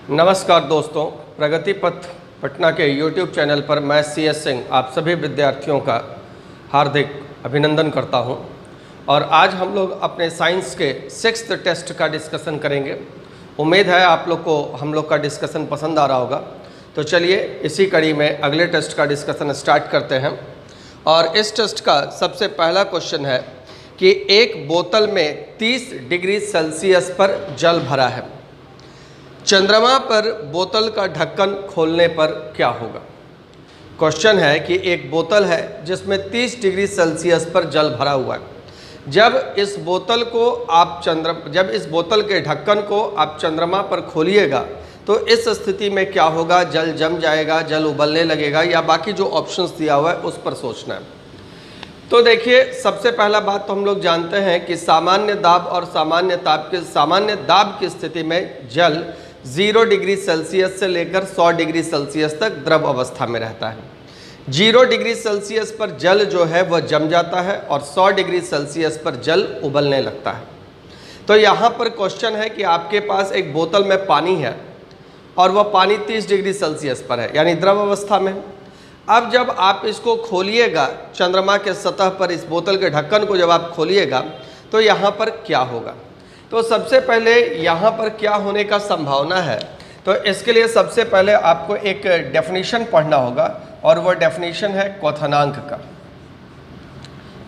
नमस्कार दोस्तों, प्रगति पथ पटना के YouTube चैनल पर मैं CS सिंह आप सभी विद्यार्थियों का हार्दिक अभिनंदन करता हूं। और आज हम लोग अपने साइंस के 6th टेस्ट का डिस्कशन करेंगे। उम्मीद है आप लोग को हम लोग का डिस्कशन पसंद आ रहा होगा। तो चलिए इसी कड़ी में अगले टेस्ट का डिस्कशन स्टार्ट करते हैं। और इस टेस्ट का सबसे पहला क्वेश्चन है कि एक बोतल में 30 डिग्री सेल्सियस पर जल भरा है, चंद्रमा पर बोतल का ढक्कन खोलने पर क्या होगा। क्वेश्चन है कि एक बोतल है जिसमें 30 डिग्री सेल्सियस पर जल भरा हुआ है। जब इस बोतल के ढक्कन को आप चंद्रमा पर खोलिएगा तो इस स्थिति में क्या होगा। जल जम जाएगा, जल उबलने लगेगा, या बाकी जो ऑप्शंस दिया हुआ है उस पर सोचना है। तो देखिए, सबसे पहला बात तो हम लोग जानते हैं कि सामान्य दाब और सामान्य दाब की स्थिति में जल 0 डिग्री सेल्सियस से लेकर 100 डिग्री सेल्सियस तक द्रव अवस्था में रहता है। 0 डिग्री सेल्सियस पर जल जो है वह जम जाता है और 100 डिग्री सेल्सियस पर जल उबलने लगता है। तो यहाँ पर क्वेश्चन है कि आपके पास एक बोतल में पानी है और वह पानी 30 डिग्री सेल्सियस पर है, यानी द्रव अवस्था में। अब जब आप इसको खोलिएगा, चंद्रमा के सतह पर इस बोतल के ढक्कन को जब आप खोलिएगा तो यहाँ पर क्या होगा। तो सबसे पहले यहाँ पर क्या होने का संभावना है, तो इसके लिए सबसे पहले आपको एक डेफिनेशन पढ़ना होगा और वह डेफिनेशन है क्वथनांक का।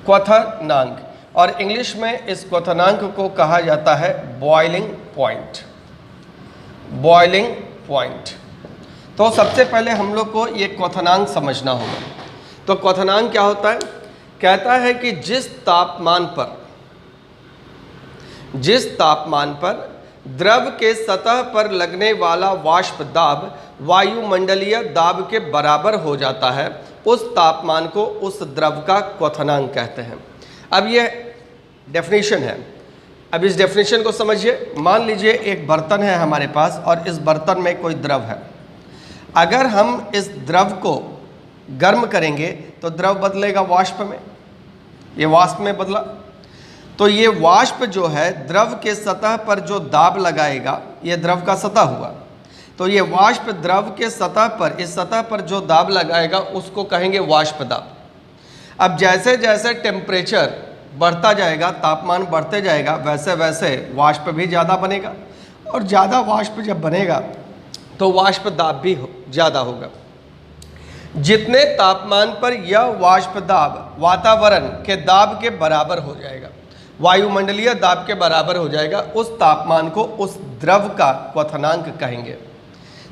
क्वथनांक, और इंग्लिश में इस क्वथनांक को कहा जाता है बॉइलिंग पॉइंट। Boiling point. तो सबसे पहले हम लोग को ये क्वथनांक समझना होगा। तो क्वथनांक क्या होता है, कहता है कि जिस तापमान पर द्रव के सतह पर लगने वाला वाष्प दाब वायुमंडलीय दाब के बराबर हो जाता है, उस तापमान को उस द्रव का क्वथनांक कहते हैं। अब ये डेफिनेशन है। अब इस डेफिनेशन को समझिए। मान लीजिए एक बर्तन है हमारे पास और इस बर्तन में कोई द्रव है। अगर हम इस द्रव को गर्म करेंगे तो द्रव बदलेगा वाष्प में। ये वाष्प में बदला, तो ये वाष्प जो है द्रव के सतह पर जो दाब लगाएगा, ये द्रव का सतह हुआ, तो ये वाष्प द्रव के सतह पर, इस सतह पर जो दाब लगाएगा उसको कहेंगे वाष्प दाब। अब जैसे जैसे टेम्परेचर बढ़ता जाएगा, तापमान बढ़ते जाएगा, वैसे वैसे वाष्प भी ज़्यादा बनेगा, और ज़्यादा वाष्प जब बनेगा तो वाष्प दाब भी ज़्यादा होगा। जितने तापमान पर यह वाष्प दाब वातावरण के दाब के बराबर हो जाएगा, वायुमंडलीय दाब के बराबर हो जाएगा, उस तापमान को उस द्रव का क्वथनांक कहेंगे।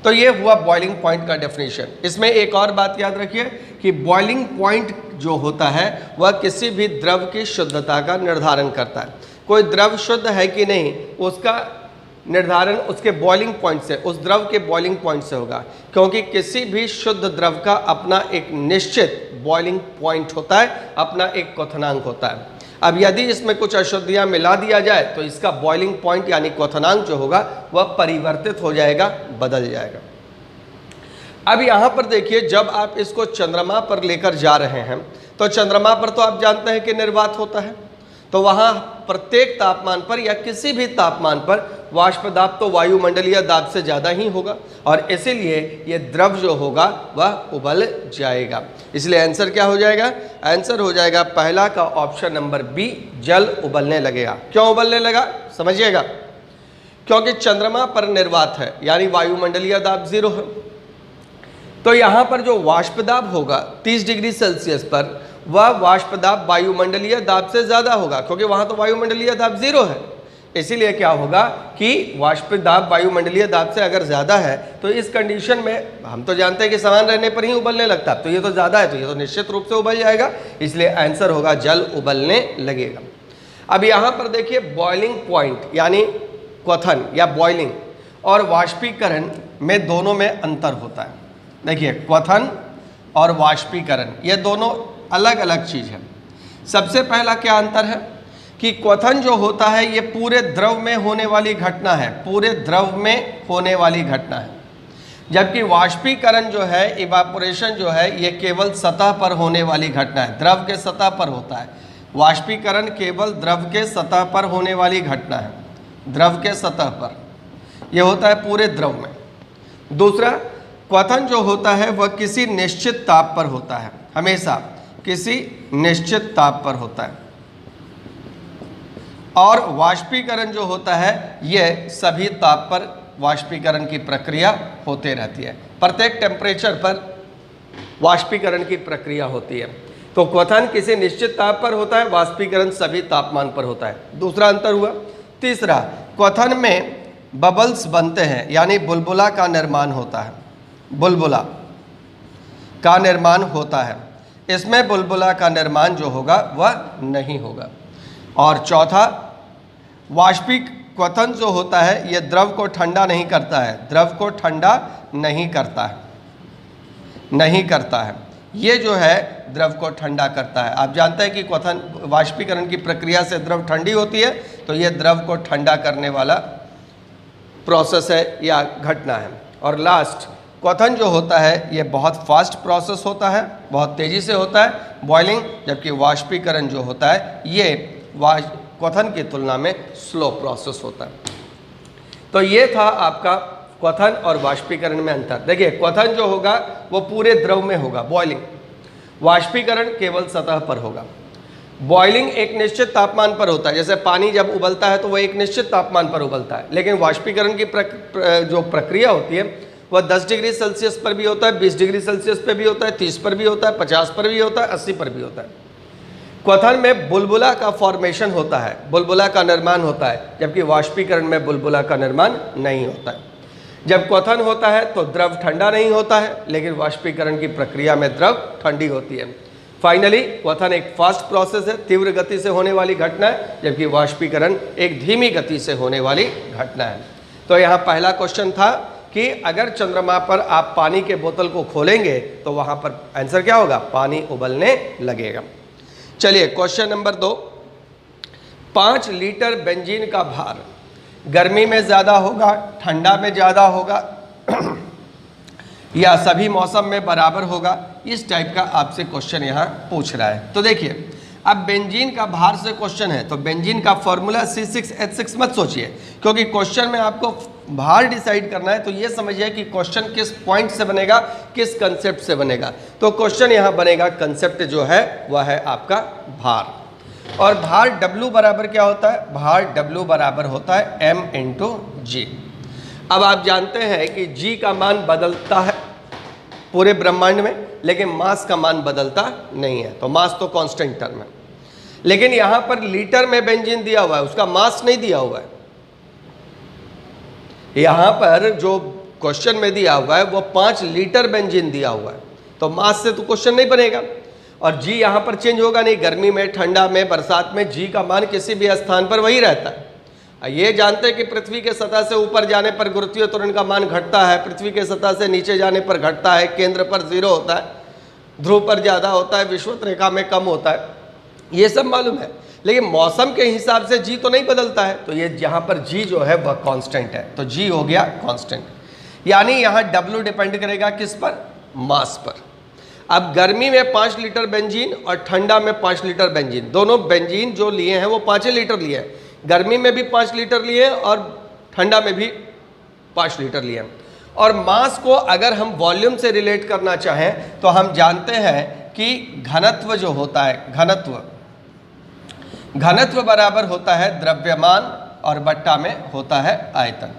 तो ये हुआ बॉइलिंग पॉइंट का डेफिनेशन। इसमें एक और बात याद रखिए कि बॉइलिंग पॉइंट जो होता है वह किसी भी द्रव की शुद्धता का निर्धारण करता है। कोई द्रव शुद्ध है कि नहीं, उसका निर्धारण उसके बॉइलिंग पॉइंट से, उस द्रव के बॉइलिंग पॉइंट से होगा, क्योंकि किसी भी शुद्ध द्रव का अपना एक निश्चित बॉइलिंग पॉइंट होता है, अपना एक क्वथनांक होता है। अब यदि इसमें कुछ अशुद्धियां मिला दिया जाए तो इसका बॉइलिंग पॉइंट यानी क्वथनांक जो होगा वह परिवर्तित हो जाएगा, बदल जाएगा। अब यहाँ पर देखिए, जब आप इसको चंद्रमा पर लेकर जा रहे हैं तो चंद्रमा पर तो आप जानते हैं कि निर्वात होता है, तो वहाँ प्रत्येक तापमान पर या किसी भी तापमान पर वाष्प दाब तो वायुमंडलीय दाब से ज़्यादा ही होगा, और इसीलिए ये द्रव जो होगा वह उबल जाएगा। इसलिए आंसर क्या हो जाएगा, आंसर हो जाएगा पहला का ऑप्शन नंबर बी, जल उबलने लगेगा। क्यों उबलने लगा समझिएगा, क्योंकि चंद्रमा पर निर्वात है, यानी वायुमंडलीय दाब 0 है। तो यहाँ पर जो वाष्प दाब होगा 30 डिग्री सेल्सियस पर, वह वाष्प दाब वायुमंडलीय दाब से ज़्यादा होगा, क्योंकि वहाँ तो वायुमंडलीय दाब 0 है। इसीलिए क्या होगा कि वाष्प दाब वायुमंडलीय दाब से अगर ज़्यादा है तो इस कंडीशन में हम तो जानते हैं कि समान रहने पर ही उबलने लगता है, तो ये तो ज़्यादा है, तो ये तो निश्चित रूप से उबल जाएगा। इसलिए आंसर होगा जल उबलने लगेगा। अब यहाँ पर देखिए, बॉइलिंग पॉइंट यानी क्वथन या बॉइलिंग और वाष्पीकरण में दोनों में अंतर होता है। देखिए, क्वथन और वाष्पीकरण ये दोनों अलग अलग चीज़ है। सबसे पहला क्या अंतर है कि क्वथन जो होता है ये पूरे द्रव में होने वाली घटना है, पूरे द्रव में होने वाली घटना है, जबकि वाष्पीकरण जो है, इवापोरेशन जो है, ये केवल सतह पर होने वाली घटना है, द्रव के सतह पर होता है। वाष्पीकरण केवल द्रव के सतह पर होने वाली घटना है, द्रव के सतह पर, यह होता है पूरे द्रव में। दूसरा, क्वथन जो होता है वह किसी निश्चित ताप पर होता है, हमेशा किसी निश्चित ताप पर होता है। और वाष्पीकरण जो होता है यह सभी ताप पर वाष्पीकरण की प्रक्रिया होते रहती है, प्रत्येक टेम्परेचर पर वाष्पीकरण की प्रक्रिया होती है। तो क्वथन किसी निश्चित ताप पर होता है, वाष्पीकरण सभी तापमान पर होता है। दूसरा अंतर हुआ। तीसरा, क्वथन में बबल्स बनते हैं, यानी बुलबुला का निर्माण होता है, बुलबुला का निर्माण होता है। इसमें बुलबुला का निर्माण जो होगा वह नहीं होगा। और चौथा, वाष्पिक क्वथन जो होता है यह द्रव को ठंडा नहीं करता है, द्रव को ठंडा नहीं करता है, नहीं करता है। ये जो है द्रव को ठंडा करता है। आप जानते हैं कि क्वथन वाष्पीकरण की प्रक्रिया से द्रव ठंडी होती है, तो ये द्रव को ठंडा करने वाला प्रोसेस है या घटना है। और लास्ट, क्वथन जो होता है ये बहुत फास्ट प्रोसेस होता है, बहुत तेज़ी से होता है, बॉइलिंग, जबकि वाष्पीकरण जो होता है ये क्वथन की तुलना में स्लो प्रोसेस होता है। तो ये था आपका क्वथन और वाष्पीकरण में अंतर। देखिए, क्वथन जो होगा वो पूरे द्रव में होगा, बॉइलिंग। वाष्पीकरण केवल सतह पर होगा। बॉइलिंग एक निश्चित तापमान पर होता है, जैसे पानी जब उबलता है तो वह एक निश्चित तापमान पर उबलता है, लेकिन वाष्पीकरण की जो प्रक्रिया होती है वह 10 डिग्री सेल्सियस पर भी होता है, 20 डिग्री सेल्सियस पर भी होता है, 30 पर भी होता है, 50 पर भी होता है, 80 पर भी होता है। क्वथन में बुलबुला का फॉर्मेशन होता है, बुलबुला का निर्माण होता है, जबकि वाष्पीकरण में बुलबुला का निर्माण नहीं होता है। जब क्वथन होता है तो द्रव ठंडा नहीं होता है, लेकिन वाष्पीकरण की प्रक्रिया में द्रव ठंडी होती है। फाइनली, क्वथन एक फास्ट प्रोसेस है, तीव्र गति से होने वाली घटना है, जबकि वाष्पीकरण एक धीमी गति से होने वाली घटना है। तो यहाँ पहला क्वेश्चन था कि अगर चंद्रमा पर आप पानी के बोतल को खोलेंगे तो वहाँ पर आंसर क्या होगा? पानी उबलने लगेगा। चलिए क्वेश्चन नंबर 2, 5 लीटर बेंजीन का भार गर्मी में ज़्यादा होगा, ठंडा में ज़्यादा होगा या सभी मौसम में बराबर होगा? इस टाइप का आपसे क्वेश्चन यहाँ पूछ रहा है। तो देखिए, अब बेंजीन का भार से क्वेश्चन है तो बेंजीन का फॉर्मूला C6H6 मत सोचिए, क्योंकि क्वेश्चन में आपको भार डिसाइड करना है। तो ये समझिए कि क्वेश्चन किस पॉइंट से बनेगा, किस कंसेप्ट से बनेगा। तो क्वेश्चन यहाँ बनेगा, कंसेप्ट जो है वह है आपका भार। और भार W बराबर क्या होता है? भार W बराबर होता है M × G। अब आप जानते हैं कि G का मान बदलता है पूरे ब्रह्मांड में, लेकिन मास का मान बदलता नहीं है। तो मास तो कांस्टेंट टर्म है, लेकिन यहाँ पर लीटर में बेंजीन दिया हुआ है, उसका मास नहीं दिया हुआ है। यहाँ पर जो क्वेश्चन में दिया हुआ है वो 5 लीटर बेंजीन दिया हुआ है, तो मास से तो क्वेश्चन नहीं बनेगा। और जी यहाँ पर चेंज होगा नहीं, गर्मी में, ठंडा में, बरसात में जी का मान किसी भी स्थान पर वही रहता है। ये जानते हैं कि पृथ्वी के सतह से ऊपर जाने पर गुरुत्वीय त्वरण का मान घटता है, पृथ्वी के सतह से नीचे जाने पर घटता है, केंद्र पर 0 होता है, ध्रुव पर ज़्यादा होता है, विषुवत रेखा में कम होता है, ये सब मालूम है। लेकिन मौसम के हिसाब से जी तो नहीं बदलता है, तो ये यहाँ पर जी जो है वह कांस्टेंट है, तो जी हो गया कांस्टेंट। यानी यहाँ W डिपेंड करेगा किस पर? मास पर। अब गर्मी में 5 लीटर बेंजीन और ठंडा में 5 लीटर बेंजीन, दोनों बेंजीन जो लिए हैं वो 5 लीटर लिए हैं। गर्मी में भी 5 लीटर लिए और ठंडा में भी 5 लीटर लिए। और मास को अगर हम वॉल्यूम से रिलेट करना चाहें तो हम जानते हैं कि घनत्व जो होता है, घनत्व बराबर होता है द्रव्यमान और बट्टा में होता है आयतन।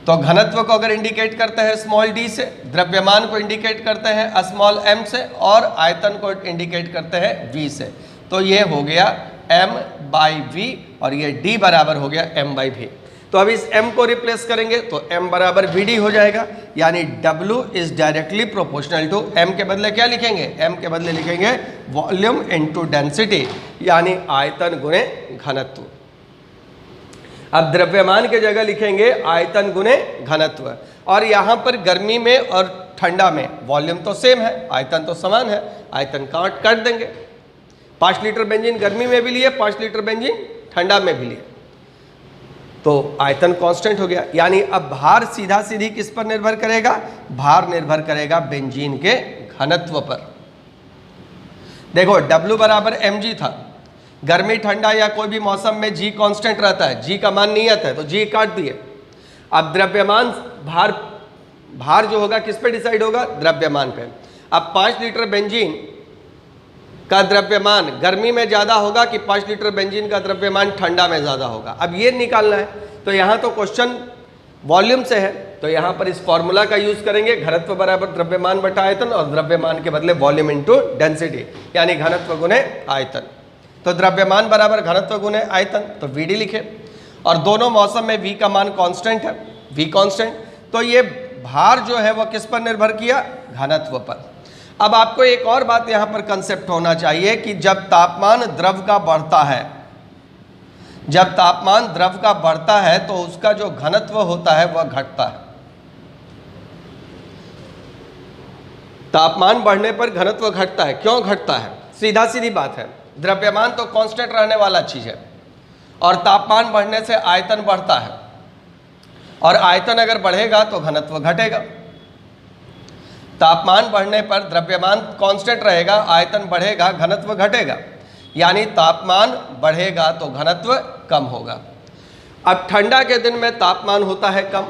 तो घनत्व को अगर इंडिकेट करते हैं स्मॉल d से, द्रव्यमान को इंडिकेट करते हैं स्मॉल m से, और आयतन को इंडिकेट करते हैं v से। तो ये हो गया m/v और ये d बराबर हो गया m/v। तो अब इस m को रिप्लेस करेंगे तो m बराबर vd हो जाएगा, यानी w is directly proportional to m के बदले क्या लिखेंगे? m के बदले लिखेंगे वॉल्यूम इनटू डेंसिटी, यानी आयतन गुणे घनत्व। अब द्रव्यमान के जगह लिखेंगे आयतन गुणे घनत्व। और यहाँ पर गर्मी में और ठंडा में वॉल्यूम तो सेम है, आयतन तो समान है, आयतन काट देंगे। 5 लीटर बेंजीन गर्मी में भी लिए, 5 लीटर बेंजीन ठंडा में भी लिए, तो आयतन कांस्टेंट हो गया। यानी अब भार सीधा सीधी किस पर निर्भर करेगा? भार निर्भर करेगा बेंजीन के घनत्व पर। देखो W बराबर mg था, गर्मी ठंडा या कोई भी मौसम में जी कांस्टेंट रहता है, जी का मान नियत है, तो जी काट दिए। अब द्रव्यमान भार जो होगा किस पे डिसाइड होगा? द्रव्यमान पे। अब 5 लीटर बेंजीन का द्रव्यमान गर्मी में ज़्यादा होगा कि 5 लीटर बेंजीन का द्रव्यमान ठंडा में ज़्यादा होगा? अब ये निकालना है। तो यहाँ तो क्वेश्चन वॉल्यूम से है, तो यहाँ पर इस फॉर्मूला का यूज करेंगे, घनत्व बराबर द्रव्यमान बटा आयतन, और द्रव्यमान के बदले वॉल्यूम इनटू डेंसिटी, यानी घनत्व गुने आयतन। तो द्रव्यमान बराबर घनत्व गुने आयतन, तो वीडी लिखे, और दोनों मौसम में वी का मान कांस्टेंट है, वी कांस्टेंट। तो ये भार जो है वो किस पर निर्भर किया? घनत्व पर। अब आपको एक और बात यहाँ पर कंसेप्ट होना चाहिए कि जब तापमान द्रव का बढ़ता है, जब तापमान द्रव का बढ़ता है तो उसका जो घनत्व होता है वह घटता है। तापमान बढ़ने पर घनत्व घटता है। क्यों घटता है? सीधा सीधी बात है, द्रव्यमान तो कांस्टेंट रहने वाला चीज है, और तापमान बढ़ने से आयतन बढ़ता है, और आयतन अगर बढ़ेगा तो घनत्व घटेगा। तापमान बढ़ने पर द्रव्यमान कांस्टेंट रहेगा, आयतन बढ़ेगा, घनत्व घटेगा, यानी तापमान बढ़ेगा तो घनत्व कम होगा। अब ठंडा के दिन में तापमान होता है कम,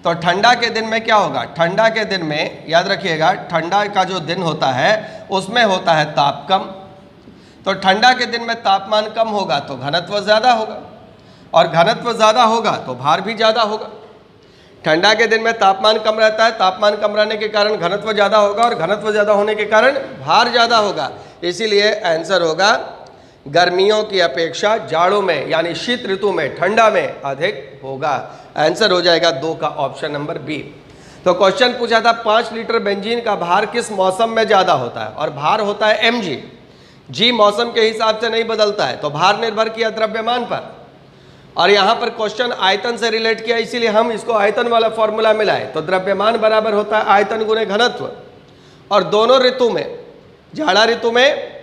तो ठंडा के दिन में क्या होगा? ठंडा के दिन में याद रखिएगा, ठंडा का जो दिन होता है उसमें होता है ताप कम। तो ठंडा के दिन में तापमान कम होगा तो घनत्व ज़्यादा होगा, और घनत्व ज़्यादा होगा तो भार भी ज़्यादा होगा। ठंडा के दिन में तापमान कम रहता है, तापमान कम रहने के कारण घनत्व ज़्यादा होगा, और घनत्व ज़्यादा होने के कारण भार ज़्यादा होगा। इसीलिए आंसर होगा गर्मियों की अपेक्षा जाड़ों में यानी शीत ऋतु में, ठंडा में अधिक होगा। आंसर हो जाएगा 2 का ऑप्शन नंबर बी। तो क्वेश्चन पूछा था 5 लीटर बेंजीन का भार किस मौसम में ज़्यादा होता है, और भार होता है mg। जी मौसम के हिसाब से नहीं बदलता है, तो भार निर्भर किया द्रव्यमान पर, और यहाँ पर क्वेश्चन आयतन से रिलेट किया, इसीलिए हम इसको आयतन वाला फॉर्मूला मिलाए। तो द्रव्यमान बराबर होता है आयतन गुने घनत्व, और दोनों ऋतु में, जाड़ा ऋतु में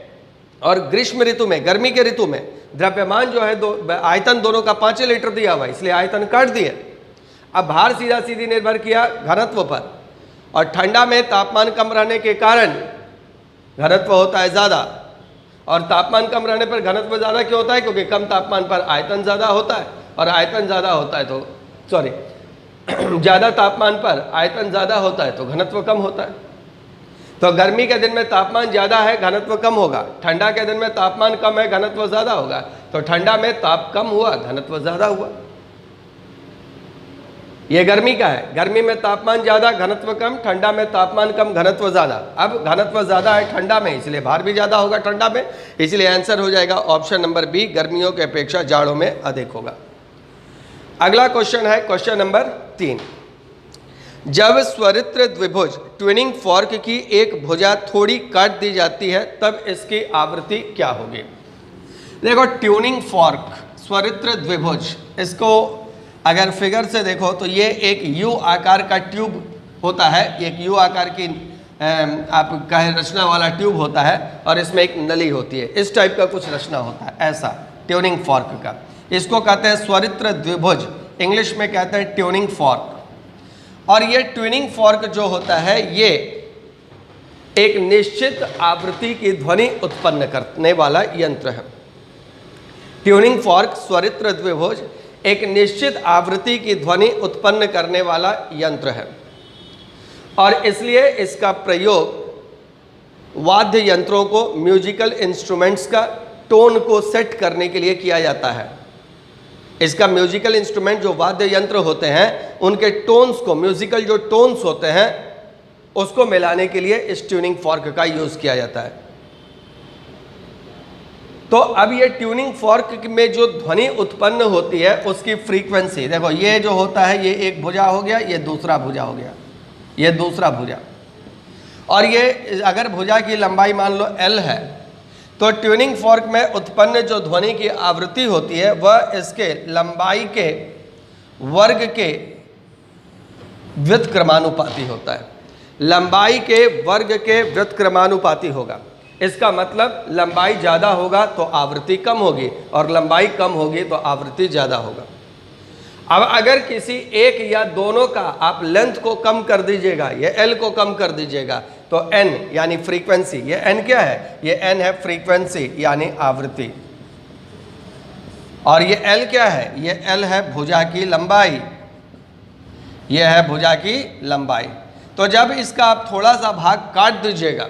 और ग्रीष्म ऋतु में, गर्मी के ऋतु में द्रव्यमान जो है आयतन दोनों का 5 लीटर दिया हुआ है, इसलिए आयतन काट दिए। अब भार सीधा सीधी निर्भर किया घनत्व पर, और ठंडा में तापमान कम रहने के कारण घनत्व होता है ज़्यादा, और तापमान कम रहने पर घनत्व ज़्यादा क्यों होता है? क्योंकि कम तापमान पर आयतन ज़्यादा होता है, और आयतन ज़्यादा होता है तो ज़्यादा तापमान पर आयतन ज़्यादा होता है तो घनत्व कम होता है। तो गर्मी के दिन में तापमान ज़्यादा है, घनत्व कम होगा। ठंडा के दिन में तापमान कम है, घनत्व ज़्यादा होगा। तो ठंडा में ताप कम हुआ, घनत्व ज़्यादा हुआ। ये गर्मी का है, गर्मी में तापमान ज़्यादा, घनत्व कम, ठंडा में तापमान कम, घनत्व ज़्यादा। अब घनत्व ज़्यादा है ठंडा में, इसलिए भार भी ज़्यादा होगा ठंडा में, इसलिए आंसर हो जाएगा ऑप्शन नंबर बी, गर्मियों की अपेक्षा जाड़ों में अधिक होगा। अगला क्वेश्चन है क्वेश्चन नंबर 3। जब स्वरित्र द्विभुज ट्विनिंग फॉर्क की एक भुजा थोड़ी काट दी जाती है तब इसकी आवृत्ति क्या होगी? देखो ट्यूनिंग फॉर्क, स्वरित्र द्विभुज, इसको अगर फिगर से देखो तो ये एक यू आकार का ट्यूब होता है, एक यू आकार की आप कहें रचना वाला ट्यूब होता है, और इसमें एक नली होती है, इस टाइप का कुछ रचना होता है, ऐसा ट्यूनिंग फॉर्क का। इसको कहते हैं स्वरित्र द्विभुज, इंग्लिश में कहते हैं ट्यूनिंग फॉर्क। और ये ट्यूनिंग फॉर्क जो होता है ये एक निश्चित आवृत्ति की ध्वनि उत्पन्न करने वाला यंत्र है। ट्यूनिंग फॉर्क, स्वरित्र द्विभुज, एक निश्चित आवृत्ति की ध्वनि उत्पन्न करने वाला यंत्र है, और इसलिए इसका प्रयोग वाद्य यंत्रों को, म्यूजिकल इंस्ट्रूमेंट्स का टोन को सेट करने के लिए किया जाता है। इसका म्यूजिकल इंस्ट्रूमेंट जो वाद्य यंत्र होते हैं उनके टोन्स को, म्यूजिकल जो टोन्स होते हैं उसको मिलाने के लिए इस ट्यूनिंग फॉर्क का यूज किया जाता है। तो अब ये ट्यूनिंग फॉर्क में जो ध्वनि उत्पन्न होती है उसकी फ्रीक्वेंसी देखो, ये जो होता है ये एक भुजा हो गया, ये दूसरा भुजा हो गया, ये दूसरा भुजा, और ये अगर भुजा की लंबाई मान लो L है तो ट्यूनिंग फॉर्क में उत्पन्न जो ध्वनि की आवृत्ति होती है वह इसके लंबाई के वर्ग के व्युत्क्रमानुपाती होता है। लंबाई के वर्ग के व्युत्क्रमानुपाती होगा। इसका मतलब लंबाई ज़्यादा होगा तो आवृत्ति कम होगी, और लंबाई कम होगी तो आवृत्ति ज़्यादा होगा। अब अगर किसी एक या दोनों का आप लेंथ को कम कर दीजिएगा, ये L को कम कर दीजिएगा, तो N यानी फ्रीक्वेंसी, ये N क्या है? ये N है फ्रीक्वेंसी यानी आवृत्ति, और ये L क्या है? ये L है भुजा की लंबाई, यह है भुजा की लंबाई। तो जब इसका आप थोड़ा सा भाग काट दीजिएगा,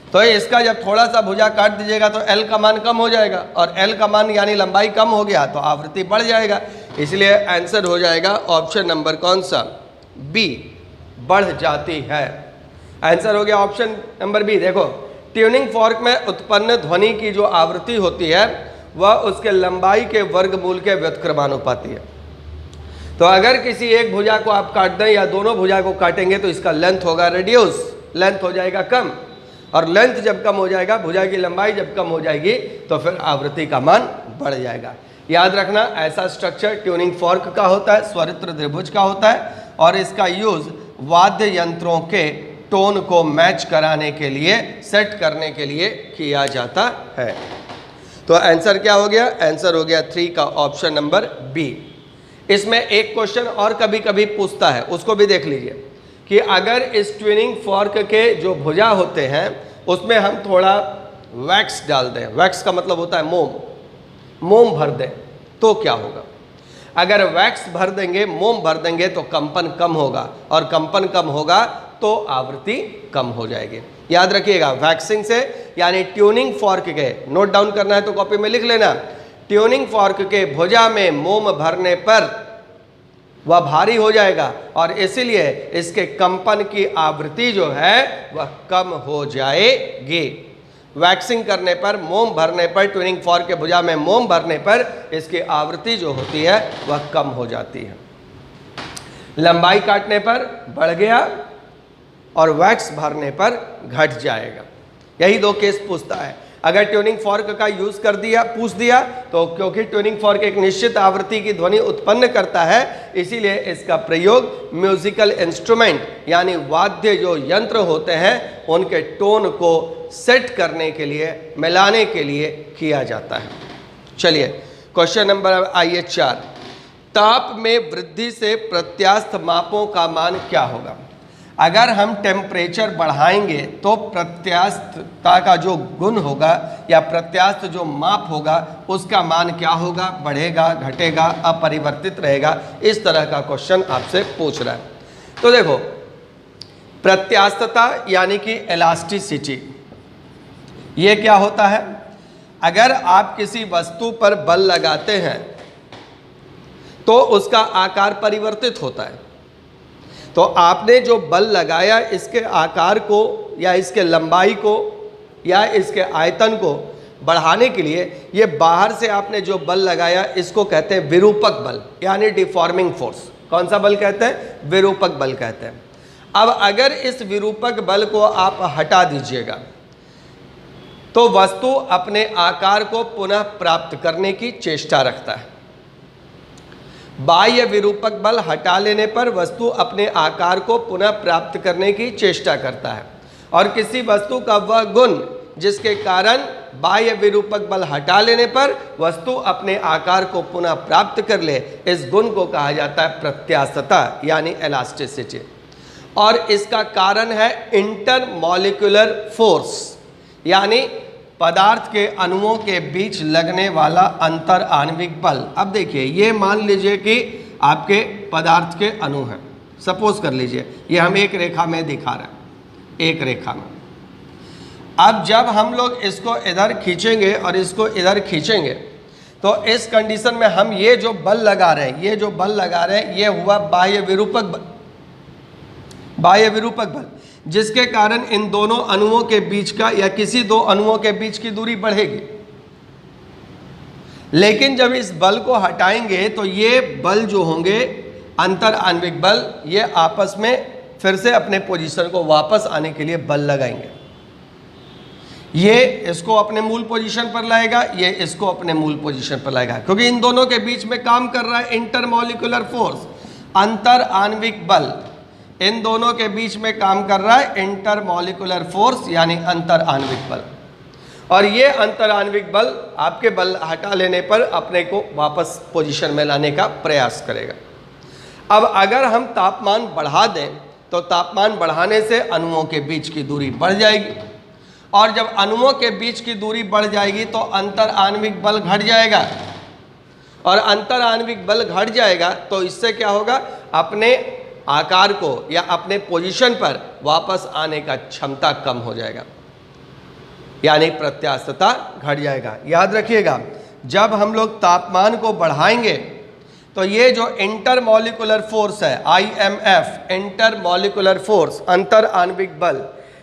तो इसका जब थोड़ा सा भुजा काट दीजिएगा तो L का मान कम हो जाएगा, और L का मान यानी लंबाई कम हो गया तो आवृत्ति बढ़ जाएगा। इसलिए आंसर हो जाएगा ऑप्शन नंबर कौन सा, बी, बढ़ जाती है। आंसर हो गया ऑप्शन नंबर बी। देखो, ट्यूनिंग फॉर्क में उत्पन्न ध्वनि की जो आवृत्ति होती है वह उसके लंबाई के वर्गमूल के व्युत्क्रमानुपाती है। तो अगर किसी एक भुजा को आप काट दें या दोनों भुजा को काटेंगे तो इसका लेंथ होगा रिड्यूस, लेंथ हो जाएगा कम, और लेंथ जब कम हो जाएगा, भुजा की लंबाई जब कम हो जाएगी तो फिर आवृत्ति का मान बढ़ जाएगा। याद रखना, ऐसा स्ट्रक्चर ट्यूनिंग फॉर्क का होता है, स्वरित्र त्रिभुज का होता है, और इसका यूज वाद्य यंत्रों के टोन को मैच कराने के लिए, सेट करने के लिए किया जाता है। तो आंसर क्या हो गया, आंसर हो गया 3 का ऑप्शन नंबर बी। इसमें एक क्वेश्चन और कभी कभी पूछता है, उसको भी देख लीजिए कि अगर इस ट्यूनिंग फॉर्क के जो भुजा होते हैं उसमें हम थोड़ा वैक्स डाल दें, वैक्स का मतलब होता है मोम, मोम भर दें तो क्या होगा। अगर वैक्स भर देंगे, मोम भर देंगे तो कंपन कम होगा, और कंपन कम होगा तो आवृत्ति कम हो जाएगी। याद रखिएगा, वैक्सिंग से यानी ट्यूनिंग फॉर्क के, नोट डाउन करना है तो कॉपी में लिख लेना, ट्यूनिंग फॉर्क के भुजा में मोम भरने पर वह भारी हो जाएगा और इसीलिए इसके कंपन की आवृत्ति जो है वह कम हो जाएगी। वैक्सिंग करने पर, मोम भरने पर, ट्यूनिंग फॉर्क के भुजा में मोम भरने पर इसकी आवृत्ति जो होती है वह कम हो जाती है। लंबाई काटने पर बढ़ गया और वैक्स भरने पर घट जाएगा। यही दो केस पूछता है। अगर ट्यूनिंग फॉर्क का यूज कर दिया, पूछ दिया, तो क्योंकि ट्यूनिंग फॉर्क एक निश्चित आवृत्ति की ध्वनि उत्पन्न करता है, इसीलिए इसका प्रयोग म्यूजिकल इंस्ट्रूमेंट यानी वाद्य जो यंत्र होते हैं उनके टोन को सेट करने के लिए, मिलाने के लिए किया जाता है। चलिए क्वेश्चन नंबर आइए 4। ताप में वृद्धि से प्रत्यास्थ मापों का मान क्या होगा। अगर हम टेम्परेचर बढ़ाएंगे तो प्रत्यास्थता का जो गुण होगा या प्रत्यास्थ जो माप होगा उसका मान क्या होगा, बढ़ेगा, घटेगा, अपरिवर्तित रहेगा। इस तरह का क्वेश्चन आपसे पूछ रहा है। तो देखो, प्रत्यास्थता यानी कि इलास्टिसिटी, ये क्या होता है। अगर आप किसी वस्तु पर बल लगाते हैं तो उसका आकार परिवर्तित होता है। तो आपने जो बल लगाया, इसके आकार को या इसके लंबाई को या इसके आयतन को बढ़ाने के लिए, ये बाहर से आपने जो बल लगाया इसको कहते हैं विरूपक बल यानी डिफॉर्मिंग फोर्स। कौन सा बल कहते हैं, विरूपक बल कहते हैं। अब अगर इस विरूपक बल को आप हटा दीजिएगा तो वस्तु अपने आकार को पुनः प्राप्त करने की चेष्टा रखता है। बाह्य विरूपक बल हटा लेने पर वस्तु अपने आकार को पुनः प्राप्त करने की चेष्टा करता है, और किसी वस्तु का वह गुण जिसके कारण बाह्य विरूपक बल हटा लेने पर वस्तु अपने आकार को पुनः प्राप्त कर ले, इस गुण को कहा जाता है प्रत्यास्थता यानी इलास्टिसिटी। और इसका कारण है इंटरमॉलिक्यूलर फोर्स यानी पदार्थ के अणुओं के बीच लगने वाला अंतर आणविक बल। अब देखिए, ये मान लीजिए कि आपके पदार्थ के अणु हैं, सपोज कर लीजिए, ये हम एक रेखा में दिखा रहे हैं, एक रेखा में। अब जब हम लोग इसको इधर खींचेंगे और इसको इधर खींचेंगे तो इस कंडीशन में हम ये जो बल लगा रहे हैं, ये जो बल लगा रहे हैं, ये हुआ बाह्य विरूपक बल, बाह्य विरूपक बल, जिसके कारण इन दोनों अणुओं के बीच का या किसी दो अणुओं के बीच की दूरी बढ़ेगी। लेकिन जब इस बल को हटाएंगे तो ये बल जो होंगे अंतर आणविक बल, ये आपस में फिर से अपने पोजीशन को वापस आने के लिए बल लगाएंगे। ये इसको अपने मूल पोजीशन पर लाएगा, ये इसको अपने मूल पोजीशन पर लाएगा, क्योंकि इन दोनों के बीच में काम कर रहा है इंटरमॉलिक्यूलर फोर्स, अंतर आणविक बल। इन दोनों के बीच में काम कर रहा है इंटरमॉलिक्यूलर फोर्स यानी अंतर आणविक बल। और ये अंतर आणविक बल आपके बल हटा लेने पर अपने को वापस पोजीशन में लाने का प्रयास करेगा। अब अगर हम तापमान बढ़ा दें तो तापमान बढ़ाने से अणुओं के बीच की दूरी बढ़ जाएगी, और जब अणुओं के बीच की दूरी बढ़ जाएगी तो अंतर आणविक बल घट जाएगा, और अंतर आणविक बल घट जाएगा तो इससे क्या होगा, अपने आकार को या अपने पोजीशन पर वापस आने का क्षमता कम हो जाएगा, यानी प्रत्यास्थता घट जाएगा। याद रखिएगा, जब हम लोग तापमान को बढ़ाएंगे तो ये जो इंटरमॉलिक्यूलर फोर्स है IMF, इंटरमॉलिक्यूलर फोर्स, अंतर आणविक बल,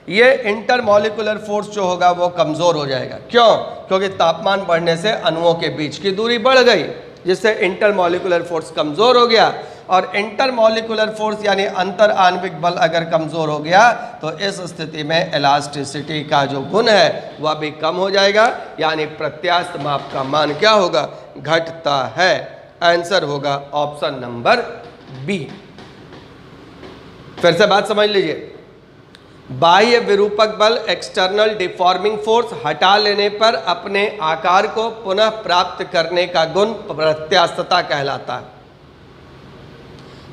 ये इंटरमॉलिक्यूलर फोर्स जो होगा वो कमज़ोर हो जाएगा। क्यों? क्योंकि तापमान बढ़ने से अणुओं के बीच की दूरी बढ़ गई, जिससे इंटरमॉलिक्यूलर फोर्स कमज़ोर हो गया। और इंटरमॉलिक्यूलर फोर्स यानी अंतर आणविक बल अगर कमज़ोर हो गया तो इस स्थिति में इलास्टिसिटी का जो गुण है वह भी कम हो जाएगा, यानी प्रत्यास्थ माप का मान क्या होगा, घटता है। आंसर होगा ऑप्शन नंबर बी। फिर से बात समझ लीजिए, बाह्य विरूपक बल, एक्सटर्नल डिफॉर्मिंग फोर्स हटा लेने पर अपने आकार को पुनः प्राप्त करने का गुण प्रत्यास्थता कहलाता है।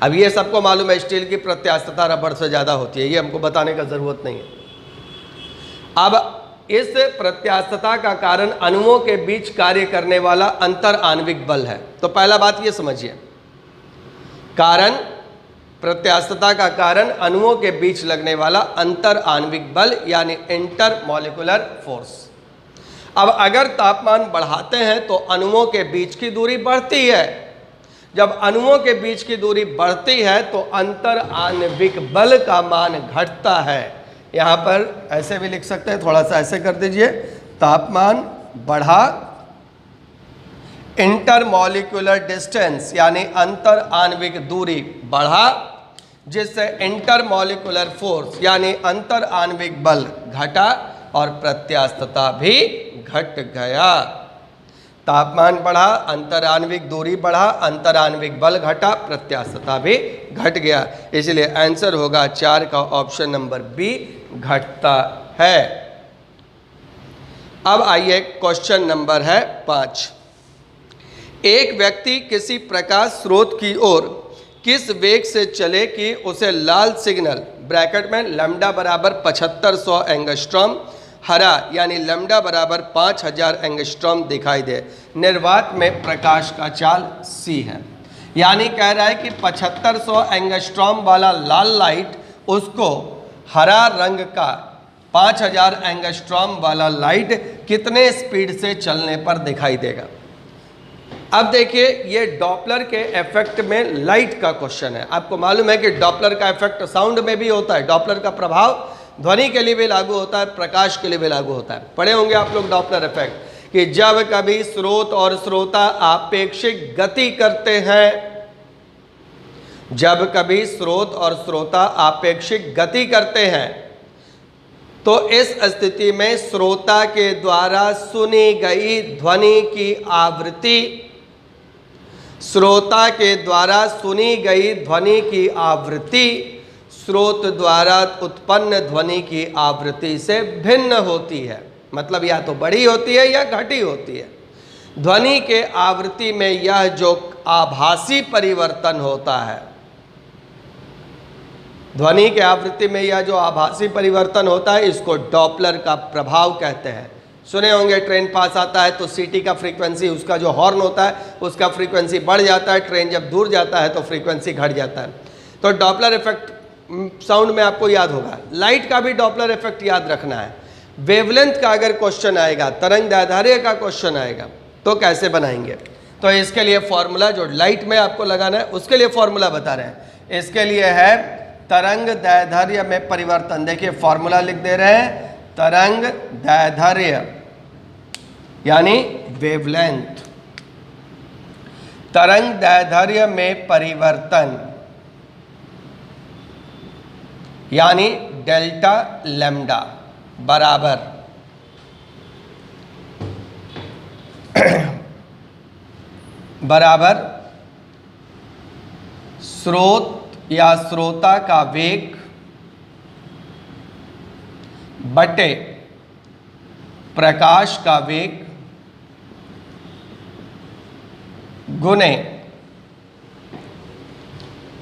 अब ये सबको मालूम है, स्टील की प्रत्यास्थता रबड़ से ज़्यादा होती है, ये हमको बताने का ज़रूरत नहीं है। अब इस प्रत्यास्थता का कारण अणुओं के बीच कार्य करने वाला अंतर आणविक बल है। तो पहला बात ये समझिए, कारण, प्रत्यास्थता का कारण अणुओं के बीच लगने वाला अंतर आणविक बल यानी इंटरमॉलिक्यूलर फोर्स। अब अगर तापमान बढ़ाते हैं तो अणुओं के बीच की दूरी बढ़ती है। जब अणुओं के बीच की दूरी बढ़ती है तो अंतर आणविक बल का मान घटता है। यहाँ पर ऐसे भी लिख सकते हैं, थोड़ा सा ऐसे कर दीजिए, तापमान बढ़ा, इंटरमॉलिक्यूलर डिस्टेंस यानी अंतर आणविक दूरी बढ़ा, जिससे इंटरमॉलिक्यूलर फोर्स यानी अंतर आणविक बल घटा और प्रत्यास्थता भी घट गया। तापमान बढ़ा, अंतर आणविक दूरी बढ़ा, अंतर आणविक बल घटा, प्रत्यास्थता भी घट गया। इसलिए आंसर होगा 4 का ऑप्शन नंबर बी, घटता है। अब आइए क्वेश्चन नंबर है 5। एक व्यक्ति किसी प्रकाश स्रोत की ओर किस वेग से चले कि उसे लाल सिग्नल ब्रैकेट में लैम्डा बराबर 7500 एंगस्ट्रॉम, हरा यानी लैम्डा बराबर 5000 एंगस्ट्रॉम दिखाई दे। निर्वात में प्रकाश का चाल c है, यानी कह रहा है कि 7500 एंगस्ट्रॉम वाला लाल लाइट उसको हरा रंग का 5000 एंगस्ट्रॉम वाला लाइट कितने स्पीड से चलने पर दिखाई देगा। अब देखिए, ये डॉपलर के इफेक्ट में लाइट का क्वेश्चन है। आपको मालूम है कि डॉपलर का इफेक्ट साउंड में भी होता है, डॉपलर का प्रभाव ध्वनि के लिए भी लागू होता है, प्रकाश के लिए भी लागू होता है। पढ़े होंगे आप लोग डॉपलर इफेक्ट कि जब कभी स्रोत और श्रोता आपेक्षिक गति करते हैं, जब कभी स्रोत और श्रोता आपेक्षिक गति करते हैं तो इस स्थिति में श्रोता के द्वारा सुनी गई ध्वनि की आवृत्ति, श्रोता के द्वारा सुनी गई ध्वनि की आवृत्ति स्रोत द्वारा उत्पन्न ध्वनि की आवृत्ति से भिन्न होती है। मतलब या तो बड़ी होती है या घटी होती है। ध्वनि के आवृत्ति में यह जो आभासी परिवर्तन होता है, ध्वनि के आवृत्ति में यह जो आभासी परिवर्तन होता है, इसको डॉपलर का प्रभाव कहते हैं। सुने होंगे, ट्रेन पास आता है तो सीटी का फ्रीक्वेंसी, उसका जो हॉर्न होता है उसका फ्रीक्वेंसी बढ़ जाता है, ट्रेन जब दूर जाता है तो फ्रीक्वेंसी घट जाता है। तो डॉपलर इफेक्ट साउंड में आपको याद होगा। लाइट का भी डॉपलर इफेक्ट याद रखना है। वेवलेंथ का अगर क्वेश्चन आएगा, तरंग दैर्ध्य का क्वेश्चन आएगा तो कैसे बनाएंगे, तो इसके लिए फॉर्मूला जो लाइट में आपको लगाना है उसके लिए फॉर्मूला बता रहे हैं। इसके लिए है तरंग दैर्ध्य में परिवर्तन। देखिए फॉर्मूला लिख दे रहे हैं, तरंग दैर्ध्य यानी वेवलेंथ, तरंग दैर्ध्य में परिवर्तन यानी डेल्टा लैम्डा बराबर बराबर स्रोत या श्रोता का वेग बटे प्रकाश का वेग गुने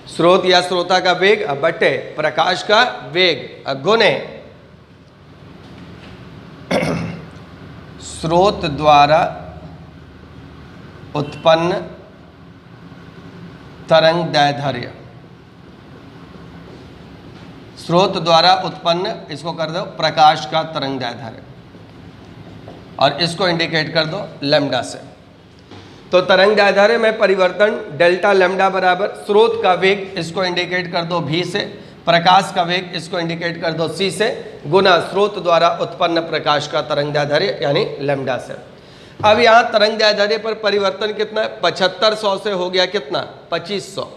स्रोत या श्रोता का वेग बटे प्रकाश का वेग गुने स्रोत द्वारा उत्पन्न तरंग दैर्ध्य, स्रोत द्वारा उत्पन्न, इसको कर दो प्रकाश का तरंग दैर्ध्य और इसको इंडिकेट कर दो लैम्डा से। तो तरंग दैर्ध्य में परिवर्तन डेल्टा लैम्डा बराबर स्रोत का वेग, इसको इंडिकेट कर दो v से, प्रकाश का वेग इसको इंडिकेट कर दो c से, गुना स्रोत द्वारा उत्पन्न प्रकाश का तरंग दैर्ध्य यानी लैम्डा से। अब यहाँ तरंग दैर्ध्य पर परिवर्तन कितना है, 7500 से हो गया कितना 2500।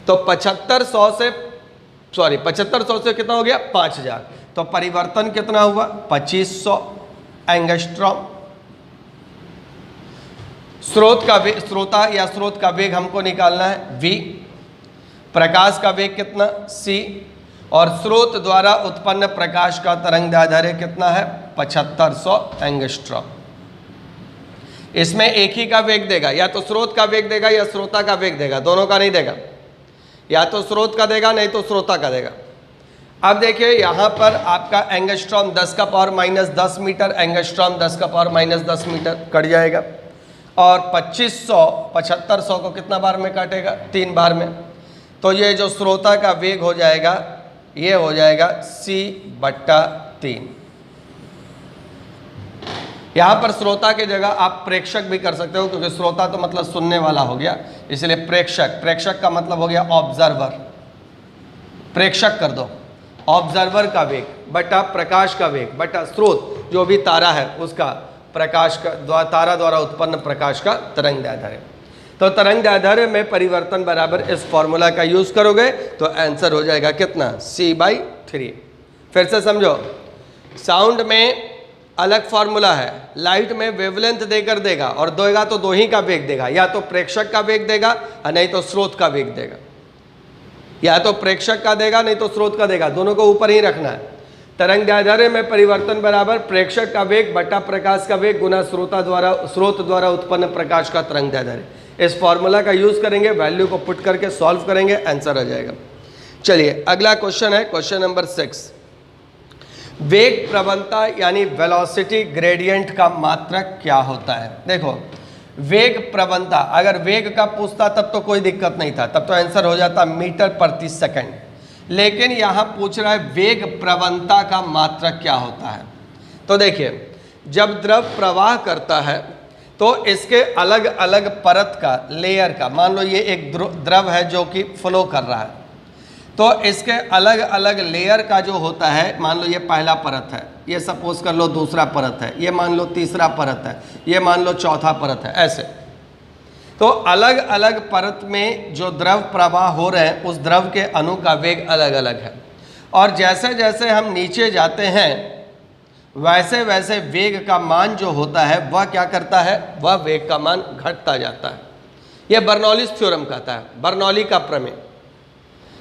तो 7500 से कितना हो गया 5000। तो परिवर्तन कितना हुआ 2500 एंगस्ट्रॉम। स्रोत का वेग, स्रोत का वेग हमको निकालना है v, प्रकाश का वेग कितना c, और स्रोत द्वारा उत्पन्न प्रकाश का तरंग दैर्ध्य कितना है 7500 एंगस्ट्रॉम। इसमें एक ही का वेग देगा, या तो स्रोत का वेग देगा या श्रोता का वेग देगा, दोनों का नहीं देगा, या तो स्रोत का देगा नहीं तो श्रोता का देगा। अब देखिए यहाँ पर आपका एंगस्ट्रॉम 10 का पावर माइनस 10 मीटर, एंगस्ट्रॉम 10 का पावर माइनस 10 मीटर कट जाएगा, और 7500 को कितना बार में काटेगा 3 बार में। तो ये जो श्रोता का वेग हो जाएगा ये हो जाएगा c/3। यहाँ पर श्रोता की जगह आप प्रेक्षक भी कर सकते हो, क्योंकि श्रोता तो मतलब सुनने वाला हो गया, इसलिए प्रेक्षक का मतलब हो गया ऑब्जर्वर। प्रेक्षक कर दो, ऑब्जर्वर का वेग बटा प्रकाश का वेग बटा स्रोत जो भी तारा है उसका प्रकाश का तारा द्वारा उत्पन्न प्रकाश का तरंग दैर्ध्य। तो तरंग दैर्ध्य में परिवर्तन बराबर इस फॉर्मूला का यूज करोगे तो आंसर हो जाएगा कितना c/3। फिर से समझो, साउंड में अलग फॉर्मूला है, लाइट में वेवलेंथ देकर देगा, और देगा तो दो ही का वेग देगा, या तो प्रेक्षक का वेग देगा और नहीं तो स्रोत का वेग देगा, या तो प्रेक्षक का देगा नहीं तो स्रोत का देगा, दोनों को ऊपर ही रखना है। तरंग दैर्ध्य में परिवर्तन बराबर प्रेक्षक का वेग बटा प्रकाश का वेग गुना स्रोत द्वारा उत्पन्न प्रकाश का तरंग दैर्ध्य। इस फॉर्मूला का यूज करेंगे, वैल्यू को पुट करके सॉल्व करेंगे, आंसर आ जाएगा। चलिए अगला क्वेश्चन है क्वेश्चन नंबर 6। वेग प्रवणता यानी वेलोसिटी ग्रेडियंट का मात्रक क्या होता है। देखो वेग प्रवणता, अगर वेग का पूछता तब तो कोई दिक्कत नहीं था, तब तो आंसर हो जाता मीटर प्रति सेकंड, लेकिन यहाँ पूछ रहा है वेग प्रवणता का मात्रक क्या होता है। तो देखिए जब द्रव प्रवाह करता है तो इसके अलग अलग परत का, लेयर का, मान लो ये एक द्रव है जो कि फ्लो कर रहा है, तो इसके अलग अलग लेयर का जो होता है, मान लो ये पहला परत है, ये सपोज कर लो दूसरा परत है, ये मान लो तीसरा परत है, ये मान लो चौथा परत है, ऐसे। तो अलग अलग परत में जो द्रव प्रवाह हो रहे हैं उस द्रव के अणु का वेग अलग अलग है, और जैसे जैसे हम नीचे जाते हैं वैसे वैसे वेग का मान जो होता है वह क्या करता है, वह वेग का मान घटता जाता है। यह बर्नौलीज थ्योरम कहता है, बर्नौली का प्रमेय,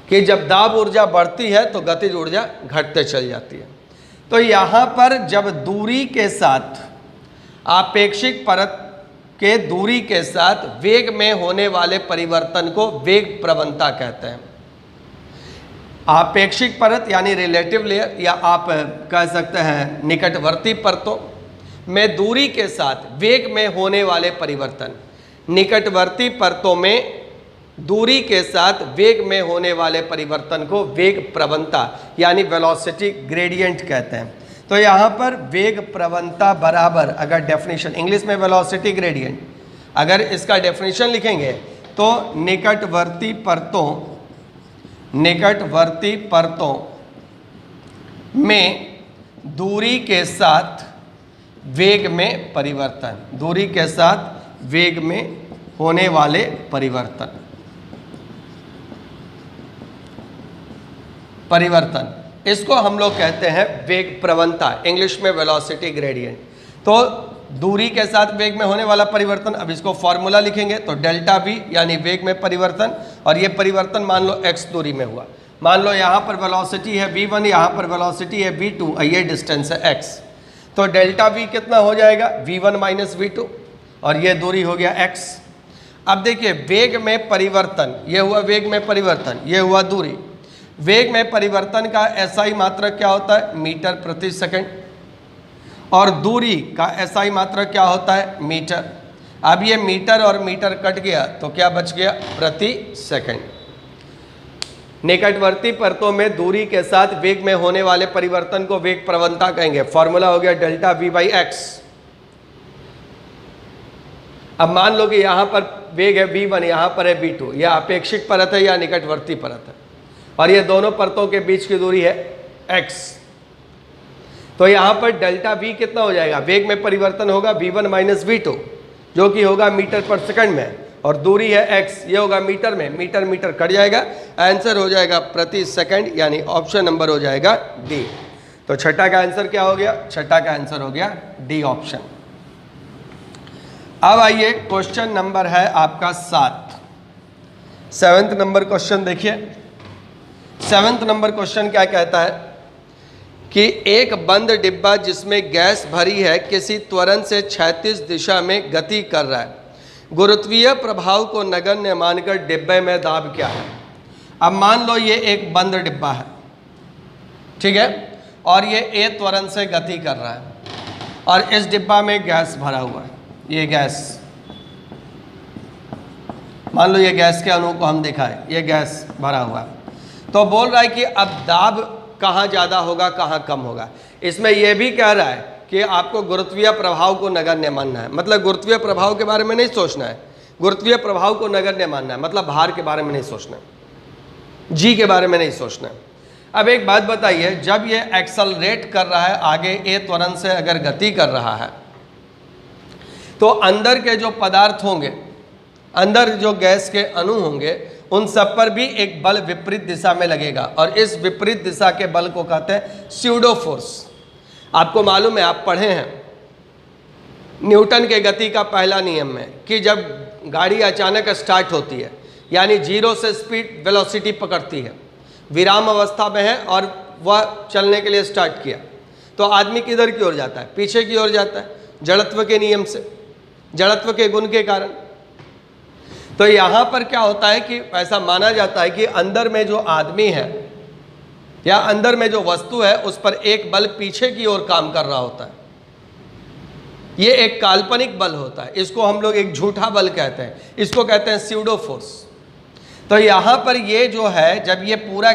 कि जब दाब ऊर्जा बढ़ती है तो गतिज ऊर्जा घटते चल जाती है। तो यहाँ पर जब दूरी के साथ, आपेक्षिक परत के दूरी के साथ वेग में होने वाले परिवर्तन को वेग प्रवणता कहते हैं। आपेक्षिक परत यानी रिलेटिव लेयर, या आप कह सकते हैं निकटवर्ती परतों में दूरी के साथ वेग में होने वाले परिवर्तन, निकटवर्ती परतों में दूरी के साथ वेग में होने वाले परिवर्तन को वेग प्रवणता यानी वेलोसिटी ग्रेडियंट कहते हैं। तो यहाँ पर वेग प्रवणता बराबर, अगर डेफिनेशन इंग्लिश में वेलोसिटी ग्रेडियंट, अगर इसका डेफिनेशन लिखेंगे तो निकटवर्ती परतों में दूरी के साथ वेग में परिवर्तन, दूरी के साथ वेग में होने वाले परिवर्तन, इसको हम लोग कहते हैं वेग प्रवणता, इंग्लिश में वेलोसिटी ग्रेडियंट। तो दूरी के साथ वेग में होने वाला परिवर्तन, अब इसको फॉर्मूला लिखेंगे तो डेल्टा v यानी वेग में परिवर्तन, और ये परिवर्तन मान लो x दूरी में हुआ, मान लो यहाँ पर वेलोसिटी है v1, यहाँ पर वेलोसिटी है v2 और ये डिस्टेंस है x, तो डेल्टा v कितना हो जाएगा v1 माइनस v2, और ये दूरी हो गया x। अब देखिए वेग में परिवर्तन, ये हुआ वेग में परिवर्तन, ये हुआ दूरी। वेग में परिवर्तन का SI मात्रक क्या होता है, मीटर प्रति सेकंड, और दूरी का SI मात्रक क्या होता है, मीटर। अब ये मीटर और मीटर कट गया तो क्या बच गया? प्रति सेकंड। निकटवर्ती परतों में दूरी के साथ वेग में होने वाले परिवर्तन को वेग प्रवणता कहेंगे। फॉर्मूला हो गया डेल्टा v बाई एक्स। अब मान लो कि यहां पर वेग है v1, यहां पर है v2। यह अपेक्षित परत है या निकटवर्ती परत है, और ये दोनों परतों के बीच की दूरी है x। तो यहां पर डेल्टा v कितना हो जाएगा? वेग में परिवर्तन होगा v1 माइनस v2, जो कि होगा मीटर पर सेकंड में, और दूरी है x, ये होगा मीटर में। मीटर मीटर कट जाएगा, आंसर हो जाएगा प्रति सेकंड, यानी ऑप्शन नंबर हो जाएगा डी। तो छठा का आंसर क्या हो गया? छठा का आंसर हो गया डी ऑप्शन। अब आइए क्वेश्चन नंबर है आपका 7, 7th नंबर क्वेश्चन देखिए। 7th नंबर क्वेश्चन क्या कहता है कि एक बंद डिब्बा जिसमें गैस भरी है किसी त्वरण से क्षैतिज दिशा में गति कर रहा है। गुरुत्वीय प्रभाव को नगण्य मानकर डिब्बे में दाब क्या है? अब मान लो ये एक बंद डिब्बा है, ठीक है, और ये ए त्वरण से गति कर रहा है, और इस डिब्बा में गैस भरा हुआ है। ये गैस, मान लो ये गैस के अणु को हम दिखाएं, ये गैस भरा हुआ है। तो बोल रहा है कि अब दाब कहाँ ज़्यादा होगा, कहाँ कम होगा। इसमें यह भी कह रहा है कि आपको गुरुत्वीय प्रभाव को नगण्य मानना है, मतलब गुरुत्वीय प्रभाव के बारे में नहीं सोचना है, गुरुत्वीय प्रभाव को नगण्य मानना है, मतलब भार के बारे में नहीं सोचना है, जी के बारे में नहीं सोचना है। अब एक बात बताइए, जब ये एक्सेलरेट कर रहा है आगे ए त्वरण से अगर गति कर रहा है, तो अंदर के जो पदार्थ होंगे, अंदर जो गैस के अणु होंगे, उन सब पर भी एक बल विपरीत दिशा में लगेगा, और इस विपरीत दिशा के बल को कहते हैं स्यूडो फोर्स। आपको मालूम है, आप पढ़े हैं न्यूटन के गति का पहला नियम में कि जब गाड़ी अचानक स्टार्ट होती है, यानी जीरो से स्पीड वेलोसिटी पकड़ती है, विराम अवस्था में है और वह चलने के लिए स्टार्ट किया, तो आदमी किधर की ओर जाता है? पीछे की ओर जाता है, जड़त्व के नियम से, जड़त्व के गुण के कारण। तो यहाँ पर क्या होता है कि ऐसा माना जाता है कि अंदर में जो आदमी है या अंदर में जो वस्तु है उस पर एक बल पीछे की ओर काम कर रहा होता है। ये एक काल्पनिक बल होता है, इसको हम लोग एक झूठा बल कहते हैं, इसको कहते हैं स्यूडो फोर्स। तो यहाँ पर ये जो है, जब ये पूरा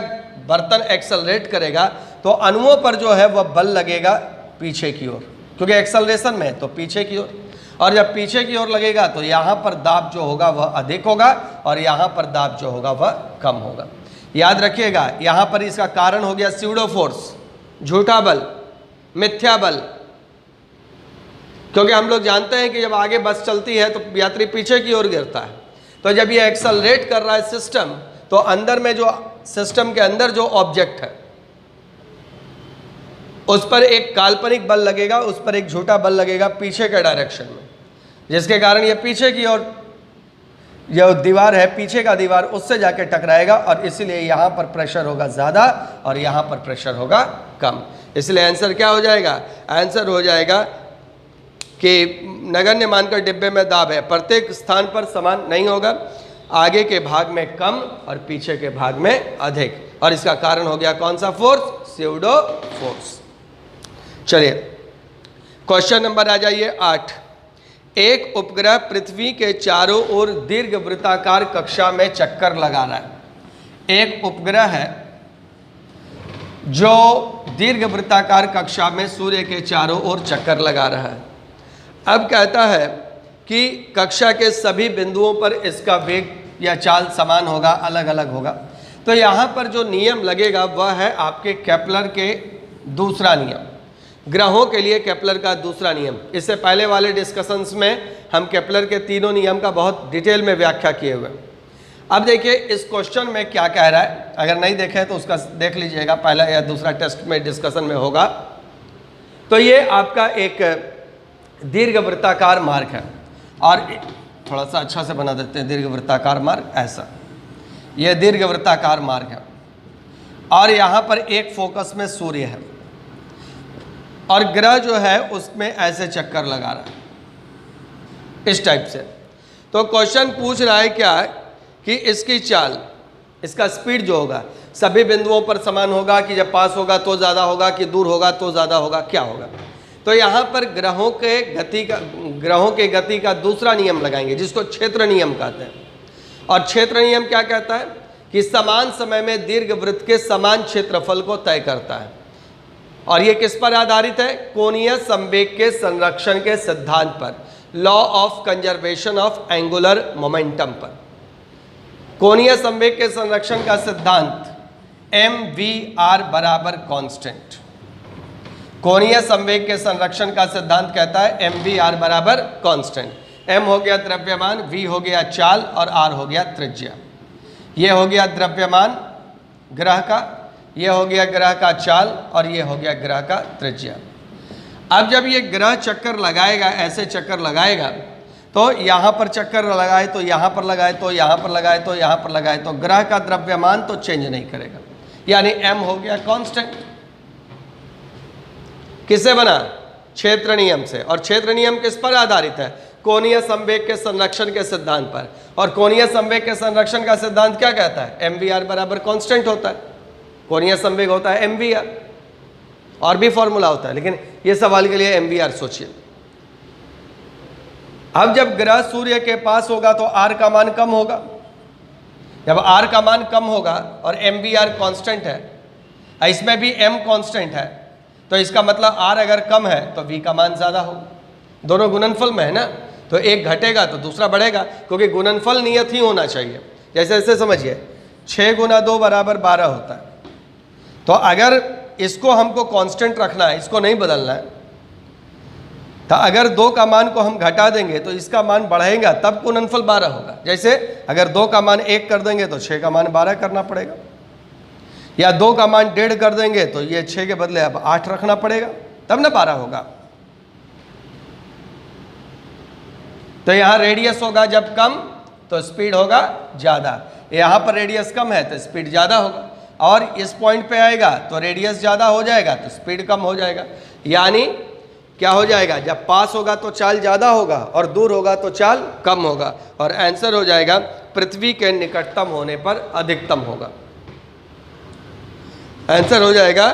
बर्तन एक्सेलरेट करेगा तो अणुओं पर जो है वह बल लगेगा पीछे की ओर, क्योंकि एक्सेलरेशन में है तो पीछे की ओर, और जब पीछे की ओर लगेगा तो यहाँ पर दाब जो होगा वह अधिक होगा और यहाँ पर दाब जो होगा वह कम होगा। याद रखिएगा, यहाँ पर इसका कारण हो गया स्यूडो फोर्स, झूठा बल, मिथ्या बल। क्योंकि हम लोग जानते हैं कि जब आगे बस चलती है तो यात्री पीछे की ओर गिरता है, तो जब ये एक्सेलरेट कर रहा है सिस्टम, तो अंदर में जो सिस्टम के अंदर जो ऑब्जेक्ट है उस पर एक काल्पनिक बल लगेगा, उस पर एक झूठा बल लगेगा पीछे के डायरेक्शन में, जिसके कारण ये पीछे की ओर जो दीवार है, पीछे का दीवार, उससे जाके टकराएगा, और इसीलिए यहाँ पर प्रेशर होगा ज़्यादा और यहाँ पर प्रेशर होगा कम। इसलिए आंसर क्या हो जाएगा? आंसर हो जाएगा कि नगण्य मानकर डिब्बे में दाब है, प्रत्येक स्थान पर समान नहीं होगा, आगे के भाग में कम और पीछे के भाग में अधिक, और इसका कारण हो गया कौन सा फोर्स? Pseudo force. चलिए क्वेश्चन नंबर आ जाइए 8। एक उपग्रह पृथ्वी के चारों ओर दीर्घ वृत्ताकार कक्षा में चक्कर लगा रहा है। एक उपग्रह है जो दीर्घ वृत्ताकार कक्षा में सूर्य के चारों ओर चक्कर लगा रहा है। अब कहता है कि कक्षा के सभी बिंदुओं पर इसका वेग या चाल समान होगा, अलग अलग होगा। तो यहाँ पर जो नियम लगेगा वह है आपके केपलर के दूसरा नियम, ग्रहों के लिए केपलर का दूसरा नियम। इससे पहले वाले डिस्कशंस में हम केपलर के तीनों नियम का बहुत डिटेल में व्याख्या किए हुए। अब देखिए इस क्वेश्चन में क्या कह रहा है, अगर नहीं देखे तो उसका देख लीजिएगा, पहला या दूसरा टेस्ट में डिस्कशन में होगा। तो ये आपका एक दीर्घ वृत्ताकार मार्ग है, और थोड़ा सा अच्छा से बना देते हैं, दीर्घ वृत्ताकार मार्ग ऐसा, यह दीर्घ वृत्ताकार मार्ग है, और यहाँ पर एक फोकस में सूर्य है, और ग्रह जो है उसमें ऐसे चक्कर लगा रहा है इस टाइप से। तो क्वेश्चन पूछ रहा है क्या कि इसकी चाल, इसका स्पीड जो होगा सभी बिंदुओं पर समान होगा, कि जब पास होगा तो ज़्यादा होगा, कि दूर होगा तो ज़्यादा होगा, क्या होगा। तो यहाँ पर ग्रहों के ग्रहों की गति का दूसरा नियम लगाएंगे जिसको क्षेत्र नियम कहते हैं। और क्षेत्र नियम क्या कहता है कि समान समय में दीर्घवृत्त के समान क्षेत्रफल को तय करता है। और ये किस पर आधारित है? कोणीय संवेग के संरक्षण के सिद्धांत पर, law of conservation of angular momentum पर। कोणीय संवेग के संरक्षण का सिद्धांत mvr बराबर कांस्टेंट। कोणीय संवेग के संरक्षण का सिद्धांत कहता है mvr बराबर कांस्टेंट। m हो गया द्रव्यमान, v हो गया चाल और r हो गया त्रिज्या। ये हो गया द्रव्यमान ग्रह का, ये हो गया ग्रह का चाल और ये हो गया ग्रह का त्रिज्या। अब जब ये ग्रह चक्कर लगाएगा, ऐसे चक्कर लगाएगा, तो यहाँ पर चक्कर लगाए तो यहाँ पर लगाए तो यहाँ पर लगाए तो यहाँ पर लगाए, तो ग्रह का द्रव्यमान तो चेंज नहीं करेगा, यानी m हो गया कांस्टेंट। किससे बना? क्षेत्र नियम से। और क्षेत्र नियम किस पर आधारित है? कोणीय संवेग के संरक्षण के सिद्धांत पर। और कोणीय संवेग के संरक्षण का सिद्धांत क्या कहता है? mvr बराबर कांस्टेंट होता है। कोणीय संवेग होता है mvr, और भी फॉर्मूला होता है, लेकिन ये सवाल के लिए mvr सोचिए। अब जब ग्रह सूर्य के पास होगा तो r का मान कम होगा। जब r का मान कम होगा और mvr कांस्टेंट है, इसमें भी m कांस्टेंट है, तो इसका मतलब r अगर कम है तो v का मान ज़्यादा होगा। दोनों गुणनफल में है ना, तो एक घटेगा तो दूसरा बढ़ेगा, क्योंकि गुणनफल नियत ही होना चाहिए। जैसे ऐसे समझिए, 6 गुना 2 बराबर 12 होता है। तो अगर इसको हमको कांस्टेंट रखना है, इसको नहीं बदलना है, तो अगर 2 का मान को हम घटा देंगे तो इसका मान बढ़ेगा, तब गुणनफल 12 होगा। जैसे अगर 2 का मान 1 कर देंगे तो 6 का मान 12 करना पड़ेगा, या 2 का मान 1.5 कर देंगे तो ये 6 के बदले अब 8 रखना पड़ेगा, तब ना 12 होगा। तो यहाँ रेडियस होगा जब कम तो स्पीड होगा ज़्यादा, यहाँ पर रेडियस कम है तो स्पीड ज़्यादा होगा, और इस पॉइंट पे आएगा तो रेडियस ज़्यादा हो जाएगा तो स्पीड कम हो जाएगा। यानी क्या हो जाएगा? जब पास होगा तो चाल ज़्यादा होगा और दूर होगा तो चाल कम होगा, और आंसर हो जाएगा पृथ्वी के निकटतम होने पर अधिकतम होगा। आंसर हो जाएगा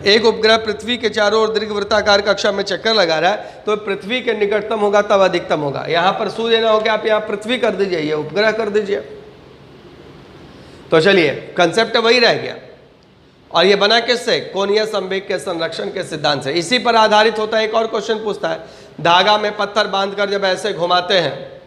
एक उपग्रह पृथ्वी के चारों ओर दीर्घवृत्ताकार कक्षा में चक्कर लगा रहा है, तो पृथ्वी के निकटतम होगा तब अधिकतम होगा। यहाँ पर सूर्य ना होकर आप यहाँ पृथ्वी कर दीजिए, ये उपग्रह कर दीजिए। तो चलिए, कंसेप्ट वही रह गया। और ये बना किससे? कोणीय संवेग के संरक्षण के सिद्धांत से। इसी पर आधारित होता है। एक और क्वेश्चन पूछता है, धागा में पत्थर बांधकर जब ऐसे घुमाते हैं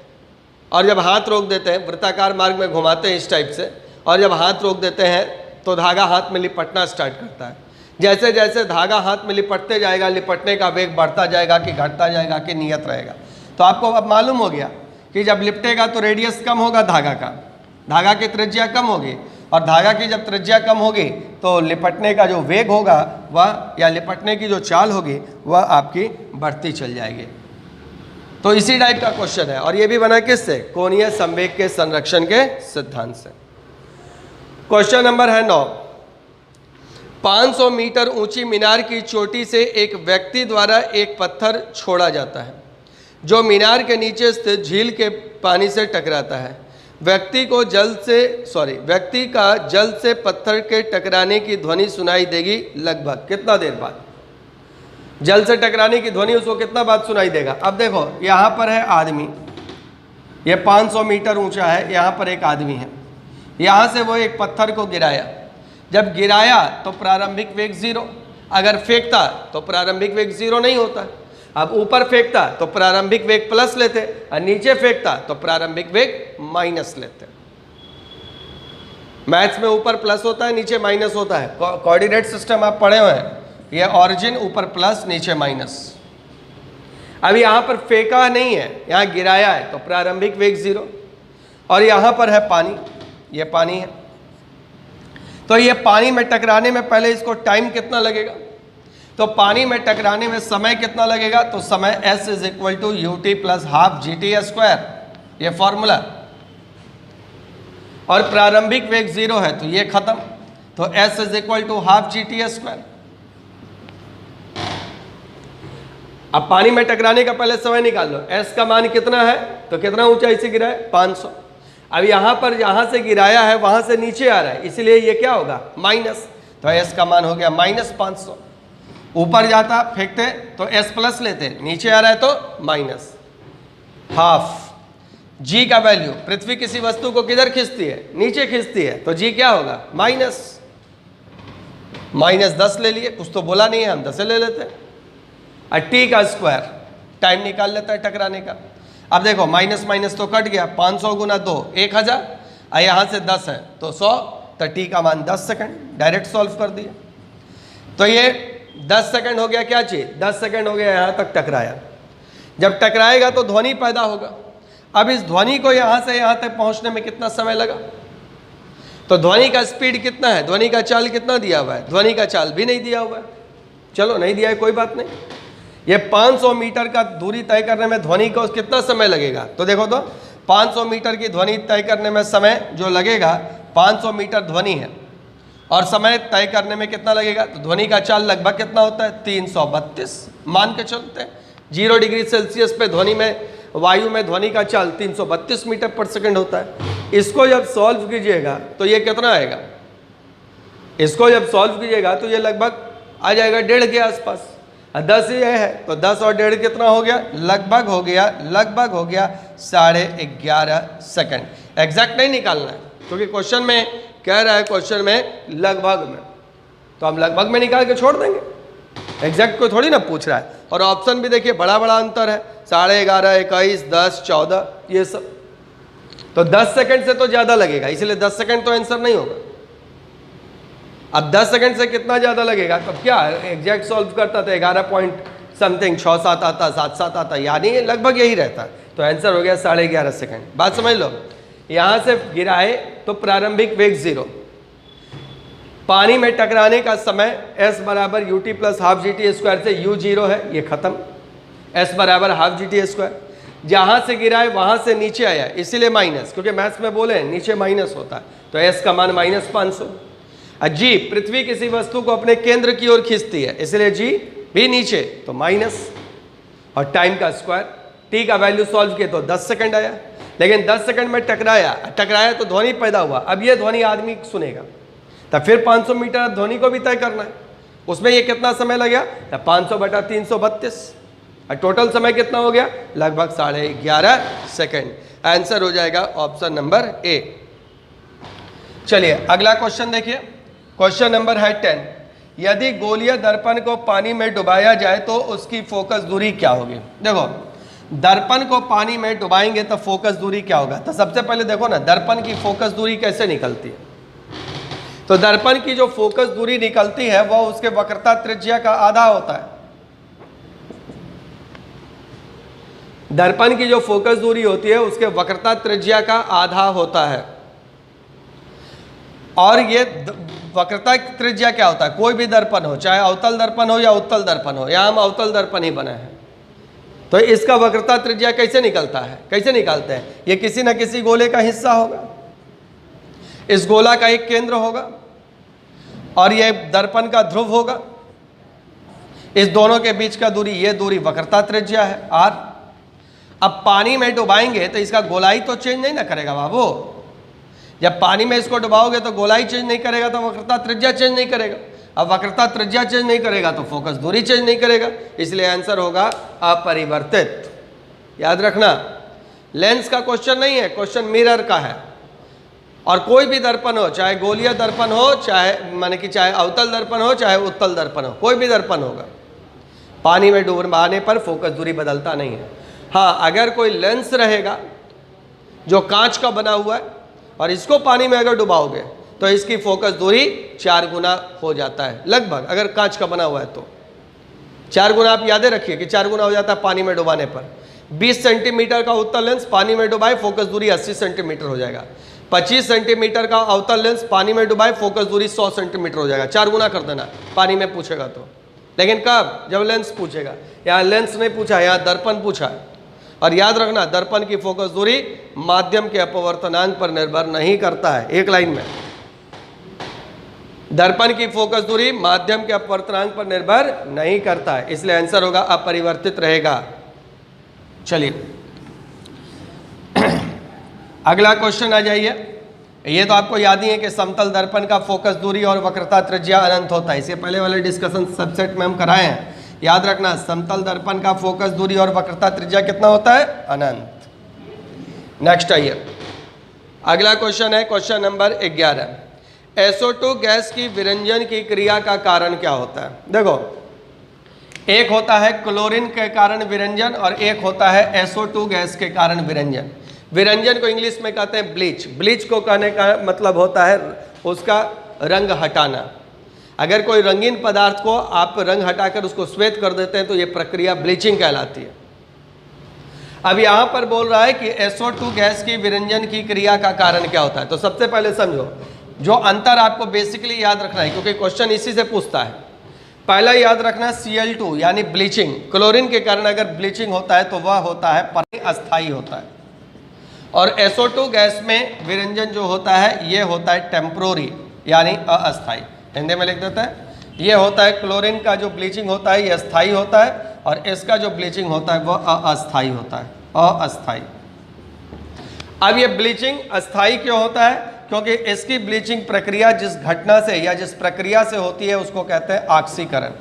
और जब हाथ रोक देते हैं, वृत्ताकार मार्ग में घुमाते हैं इस टाइप से, और जब हाथ रोक देते हैं तो धागा हाथ में लिपटना स्टार्ट करता है। जैसे जैसे धागा हाथ में लिपटते जाएगा, लिपटने का वेग बढ़ता जाएगा कि घटता जाएगा कि नियत रहेगा? तो आपको अब मालूम हो गया कि जब लिपटेगा तो रेडियस कम होगा धागा का, धागा की त्रिज्या कम होगी, और धागा की जब त्रिज्या कम होगी तो लिपटने का जो वेग होगा वह, या लिपटने की जो चाल होगी वह आपकी बढ़ती चल जाएगी। तो इसी टाइप का क्वेश्चन है, और ये भी बना किससे? कोणीय संवेग के संरक्षण के सिद्धांत से। क्वेश्चन नंबर है 9। 500 मीटर ऊंची मीनार की चोटी से एक व्यक्ति द्वारा एक पत्थर छोड़ा जाता है जो मीनार के नीचे स्थित झील के पानी से टकराता है। व्यक्ति का जल से पत्थर के टकराने की ध्वनि सुनाई देगी लगभग कितना देर बाद? जल से टकराने की ध्वनि उसको कितना बाद सुनाई देगा? अब देखो, यहाँ पर है आदमी, ये 500 मीटर ऊंचा है, यहाँ पर एक आदमी है, यहाँ से वो एक पत्थर को गिराया। जब गिराया तो प्रारंभिक वेग 0, अगर फेंकता तो प्रारंभिक वेग 0 नहीं होता। अब ऊपर फेंकता तो प्रारंभिक वेग प्लस लेते, और नीचे फेंकता तो प्रारंभिक वेग माइनस लेते। मैथ्स में ऊपर प्लस होता है, नीचे माइनस होता है। कोऑर्डिनेट सिस्टम आप पढ़े हुए हैं, ये ऑरिजिन ऊपर प्लस नीचे माइनस। अब यहाँ पर फेंका नहीं है, यहाँ गिराया है, तो प्रारंभिक वेग 0, और यहाँ पर है पानी, ये पानी है, तो ये पानी में टकराने में पहले इसको टाइम कितना लगेगा? तो पानी में टकराने में समय कितना लगेगा? तो समय S = ut + ½ gt², ये फॉर्मूला। और प्रारंभिक वेग 0 है तो ये खत्म, तो S = ½ gt²। अब पानी में टकराने का पहले समय निकाल लो। S का मान कितना है? तो कितना ऊंचाई से गिरा है? 500। अब यहाँ पर जहाँ से गिराया है वहाँ से नीचे आ रहा है, इसलिए ये क्या होगा? माइनस, तो S का मान हो गया -500। ऊपर जाता फेंकते तो s प्लस लेते, नीचे आ रहा है तो माइनस हाफ। g का वैल्यू, पृथ्वी किसी वस्तु को किधर खींचती है, नीचे खींचती है, तो g क्या होगा -10 ले लिए, कुछ तो बोला नहीं है, हम 10 ले लेते हैं। t का स्क्वायर, टाइम निकाल लेता है टकराने का। अब देखो माइनस माइनस तो कट गया, 500 गुना 2 1000, और यहाँ से 10 है तो 100, तो t का मान 10 सेकंड, डायरेक्ट सॉल्व कर दिया। तो ये 10 सेकंड हो गया, क्या चीज 10 सेकंड हो गया, यहाँ तक टकराया। जब टकराएगा तो ध्वनि पैदा होगा। अब इस ध्वनि को यहाँ से यहाँ तक पहुँचने में कितना समय लगा, तो ध्वनि का स्पीड कितना है, ध्वनि का चाल कितना दिया हुआ है, ध्वनि का चाल भी नहीं दिया हुआ है। चलो नहीं दिया है कोई बात नहीं, ये 500 मीटर का दूरी तय करने में ध्वनि को कितना समय लगेगा, तो देखो तो 500 मीटर की ध्वनि तय करने में समय जो लगेगा, 500 मीटर ध्वनि है और समय तय करने में कितना लगेगा, तो ध्वनि का चाल लगभग कितना होता है 332 मान के चलते हैं। 0 डिग्री सेल्सियस पे ध्वनि में, वायु में ध्वनि का चाल 332 मीटर पर सेकंड होता है। इसको जब सॉल्व कीजिएगा तो ये कितना आएगा, इसको जब सॉल्व कीजिएगा तो ये लगभग आ जाएगा 1.5 के आसपास। 10 ये है तो 10 और 1.5 कितना हो गया, लगभग हो गया 11.5 सेकंड। एग्जैक्ट नहीं निकालना है क्योंकि क्वेश्चन में कह रहा है, क्वेश्चन में लगभग में, तो हम लगभग में निकाल के छोड़ देंगे, एग्जैक्ट कोई थोड़ी ना पूछ रहा है। और ऑप्शन भी देखिए बड़ा बड़ा अंतर है, 11.5, 21, 10, 14 ये सब, तो 10 सेकंड से तो ज़्यादा लगेगा, इसलिए 10 सेकंड तो आंसर नहीं होगा। अब 10 सेकंड से कितना ज़्यादा लगेगा, तो क्या एग्जैक्ट सॉल्व करता था 11 पॉइंट समथिंग 6-7 आता, 7-7 आता, यानी लगभग यही रहता, तो आंसर हो गया 11.5 सेकंड। बात समझ लो, यहाँ से गिराए तो प्रारंभिक वेग 0, पानी में टकराने का समय s बराबर ut plus half GT square से u 0 है, ये खत्म, s बराबर हाफ GT स्क्वायर। जहाँ से गिराए वहाँ से नीचे आया, इसीलिए माइनस, क्योंकि मैथ्स में बोले नीचे माइनस होता है, तो s का मान -500। g, पृथ्वी किसी वस्तु को अपने केंद्र की ओर खींचती है, इसलिए g भी नीचे, तो माइनस, और टाइम का स्क्वायर, t का वैल्यू सॉल्व किए तो 10 सेकंड आया, लेकिन 10 सेकंड में टकराया तो ध्वनि पैदा हुआ। अब ये ध्वनि आदमी सुनेगा, तब फिर 500 मीटर ध्वनि को भी तय करना है, उसमें ये कितना समय लगेगा, 500/332, और टोटल समय कितना हो गया, लगभग 11.5 सेकंड। आंसर हो जाएगा ऑप्शन नंबर ए। चलिए अगला क्वेश्चन देखिए, क्वेश्चन नंबर है 10। यदि गोलीय दर्पण को पानी में डुबाया जाए तो उसकी फोकस दूरी क्या होगी। देखो दर्पण को पानी में डुबाएंगे तो फोकस दूरी क्या होगा, तो सबसे पहले देखो ना दर्पण की फोकस दूरी कैसे निकलती है। तो दर्पण की जो फोकस दूरी निकलती है वह उसके वक्रता त्रिज्या का आधा होता है। दर्पण की जो फोकस दूरी होती है उसके वक्रता त्रिज्या का आधा होता है। और ये वक्रता त्रिज्या क्या होता है, कोई भी दर्पण हो, चाहे अवतल दर्पण हो या उत्तल दर्पण हो, यहाँ हम अवतल दर्पण ही बने हैं, तो इसका वक्रता त्रिज्या कैसे निकलता है, कैसे निकालते हैं, ये किसी न किसी गोले का हिस्सा होगा, इस गोला का एक केंद्र होगा और ये दर्पण का ध्रुव होगा, इस दोनों के बीच का दूरी, ये दूरी वक्रता त्रिज्या है r। अब पानी में डुबाएंगे तो इसका गोलाई तो चेंज नहीं ना करेगा बाबू, जब पानी में इसको डुबाओगे तो गोलाई चेंज नहीं करेगा तो वक्रता त्रिज्या चेंज नहीं करेगा, अब वक्रता त्रिज्या चेंज नहीं करेगा तो फोकस दूरी चेंज नहीं करेगा, इसलिए आंसर होगा अपरिवर्तित। याद रखना लेंस का क्वेश्चन नहीं है, क्वेश्चन मिरर का है। और कोई भी दर्पण हो, चाहे गोलीय दर्पण हो, चाहे माने कि चाहे अवतल दर्पण हो, चाहे उत्तल दर्पण हो, कोई भी दर्पण होगा, पानी में डुबाने पर फोकस दूरी बदलता नहीं है। हाँ, अगर कोई लेंस रहेगा जो कांच का बना हुआ है और इसको पानी में अगर डुबाओगे तो इसकी फोकस दूरी 4 गुना हो जाता है लगभग, अगर कांच का बना हुआ है तो 4 गुना। आप याद रखिए कि 4 गुना हो जाता है पानी में डुबाने पर। 20 सेंटीमीटर का उत्तल लेंस पानी में डुबाए फोकस दूरी 80 सेंटीमीटर हो जाएगा। 25 सेंटीमीटर का अवतल लेंस पानी में डुबाए फोकस दूरी 100 सेंटीमीटर हो जाएगा। 4 गुना कर देना पानी में पूछेगा तो, लेकिन कब, जब लेंस पूछेगा। यहाँ लेंस नहीं पूछा, यहाँ दर्पण पूछा है। और याद रखना दर्पण की फोकस दूरी माध्यम के अपवर्तनांक पर निर्भर नहीं करता है। एक लाइन में, दर्पण की फोकस दूरी माध्यम के अपवर्तनांक पर निर्भर नहीं करता है, इसलिए आंसर होगा अपरिवर्तित रहेगा। चलिए अगला क्वेश्चन आ जाइए, ये तो आपको याद ही है कि समतल दर्पण का फोकस दूरी और वक्रता त्रिज्या अनंत होता है। इससे पहले वाले डिस्कशन सबसेट में हम कराए हैं, याद रखना। समतल दर्पण का फोकस दूरी और वक्रता त्रिज्या कितना होता है? अनंत। नेक्स्ट आइए, अगला क्वेश्चन है क्वेश्चन नंबर 11। SO2 गैस की विरंजन की क्रिया का कारण क्या होता है? देखो, एक होता है क्लोरीन के कारण विरंजन और एक होता है SO2 गैस के कारण विरंजन। विरंजन को इंग्लिश में कहते हैं ब्लीच। ब्लीच को कहने का मतलब होता है उसका रंग हटाना। अगर कोई रंगीन पदार्थ को आप रंग हटाकर उसको श्वेत कर देते हैं तो ये प्रक्रिया ब्लीचिंग कहलाती है। अब यहाँ पर बोल रहा है कि SO2 गैस की विरंजन की क्रिया का कारण क्या होता है। तो सबसे पहले समझो, जो अंतर आपको बेसिकली याद रखना है, क्योंकि क्वेश्चन इसी से पूछता है। पहला याद रखना Cl2 यानी ब्लीचिंग। क्लोरीन के कारण अगर ब्लीचिंग होता है तो वह होता है अस्थायी होता है। और SO2 गैस में विरंजन जो होता है ये होता है टेम्पोररी यानी अस्थायी। हिंदी में लिख देता है, ये होता है क्लोरीन का जो ब्लीचिंग होता है ये अस्थायी होता है और इसका जो ब्लीचिंग होता है वह अस्थायी होता है, अस्थायी। अब ये ब्लीचिंग अस्थायी क्यों होता है? क्योंकि इसकी ब्लीचिंग प्रक्रिया जिस घटना से या जिस प्रक्रिया से होती है उसको कहते हैं ऑक्सीकरण,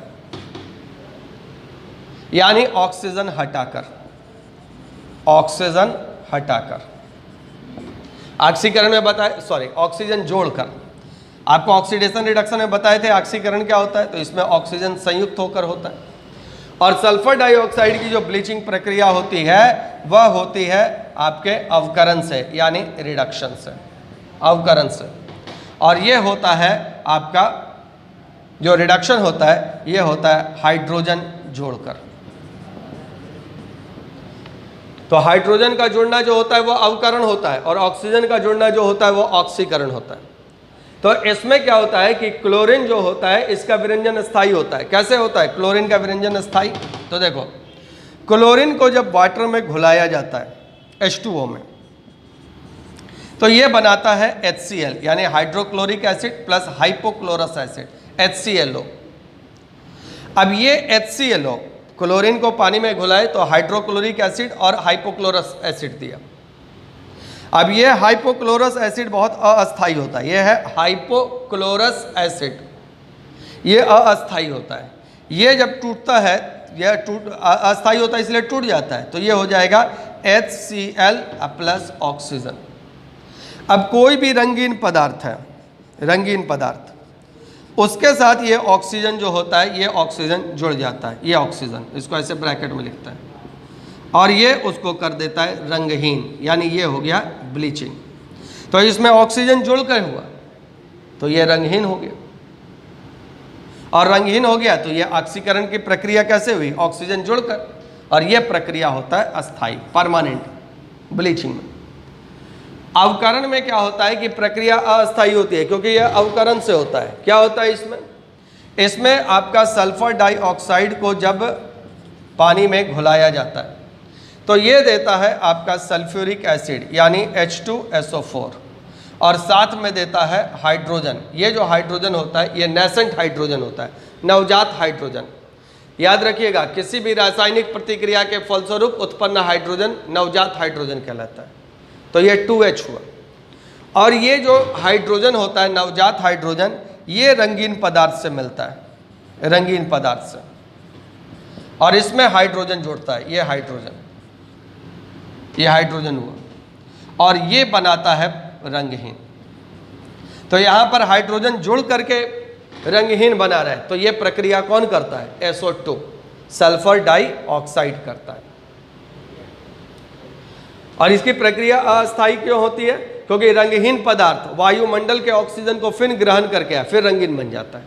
यानी ऑक्सीजन हटाकर। ऑक्सीजन हटाकर, ऑक्सीकरण में बताए, सॉरी ऑक्सीजन जोड़कर। आपको ऑक्सीडेशन रिडक्शन में बताए थे ऑक्सीकरण क्या होता है, तो इसमें ऑक्सीजन संयुक्त होकर होता है। और सल्फर डाइऑक्साइड की जो ब्लीचिंग प्रक्रिया होती है वह होती है आपके अवकरण से यानी रिडक्शन से, अवकरण से। और ये होता है आपका जो रिडक्शन होता है ये होता है हाइड्रोजन जोड़कर। तो हाइड्रोजन का जुड़ना जो होता है वो अवकरण होता है और ऑक्सीजन का जुड़ना जो होता है वो ऑक्सीकरण होता है। तो इसमें क्या होता है कि क्लोरीन जो होता है इसका विरंजन स्थायी होता है। कैसे होता है क्लोरीन का विरंजन स्थायी? तो देखो, क्लोरीन को जब वाटर में घुलाया जाता है H2O में, तो ये बनाता है HCl यानी hydrochloric acid plus hypochlorous acid, HClO। अब ये HClO क्लोरीन को पानी में घुलाए तो हाइड्रोक्लोरिक एसिड और हाइपोक्लोरस एसिड दिया। अब ये हाइपोक्लोरस एसिड बहुत अस्थायी होता है, ये है हाइपोक्लोरस एसिड, ये अस्थायी होता है। ये जब टूटता है, यह अस्थायी होता है इसलिए टूट जाता है, तो ये हो जाएगा HCl प्लस ऑक्सीजन। अब कोई भी रंगीन पदार्थ है, रंगीन पदार्थ, उसके साथ ये ऑक्सीजन जो होता है ये ऑक्सीजन जुड़ जाता है, ये ऑक्सीजन, इसको ऐसे ब्रैकेट में लिखता है, और ये उसको कर देता है रंगहीन, यानी ये हो गया ब्लीचिंग। तो इसमें ऑक्सीजन जुड़कर हुआ तो ये रंगहीन हो गया, और रंगहीन हो गया तो ये ऑक्सीकरण की प्रक्रिया कैसे हुई? ऑक्सीजन जुड़कर, और ये प्रक्रिया होता है अस्थायी, परमानेंट ब्लीचिंग में। अवकरण में क्या होता है कि प्रक्रिया अस्थायी होती है क्योंकि यह अवकरण से होता है। क्या होता है इसमें? इसमें आपका सल्फर डाइऑक्साइड को जब पानी में घुलाया जाता है तो ये देता है आपका सल्फ्यूरिक एसिड यानी H2SO4, और साथ में देता है हाइड्रोजन। ये जो हाइड्रोजन होता है ये नेसेंट हाइड्रोजन होता है, नवजात हाइड्रोजन। याद रखिएगा, किसी भी रासायनिक प्रतिक्रिया के फलस्वरूप उत्पन्न हाइड्रोजन नवजात हाइड्रोजन कहलाता है। तो ये 2H हुआ, और ये जो हाइड्रोजन होता है नवजात हाइड्रोजन ये रंगीन पदार्थ से मिलता है, रंगीन पदार्थ से, और इसमें हाइड्रोजन जुड़ता है, ये हाइड्रोजन हुआ, और ये बनाता है रंगहीन। तो यहाँ पर हाइड्रोजन जुड़ करके रंगहीन बना रहा है, तो ये प्रक्रिया कौन करता है? SO2 सल्फर डाइऑक्साइड करता है। और इसकी प्रक्रिया अस्थायी क्यों होती है? क्योंकि रंगहीन पदार्थ वायुमंडल के ऑक्सीजन को फिर ग्रहण करके फिर रंगीन बन जाता है।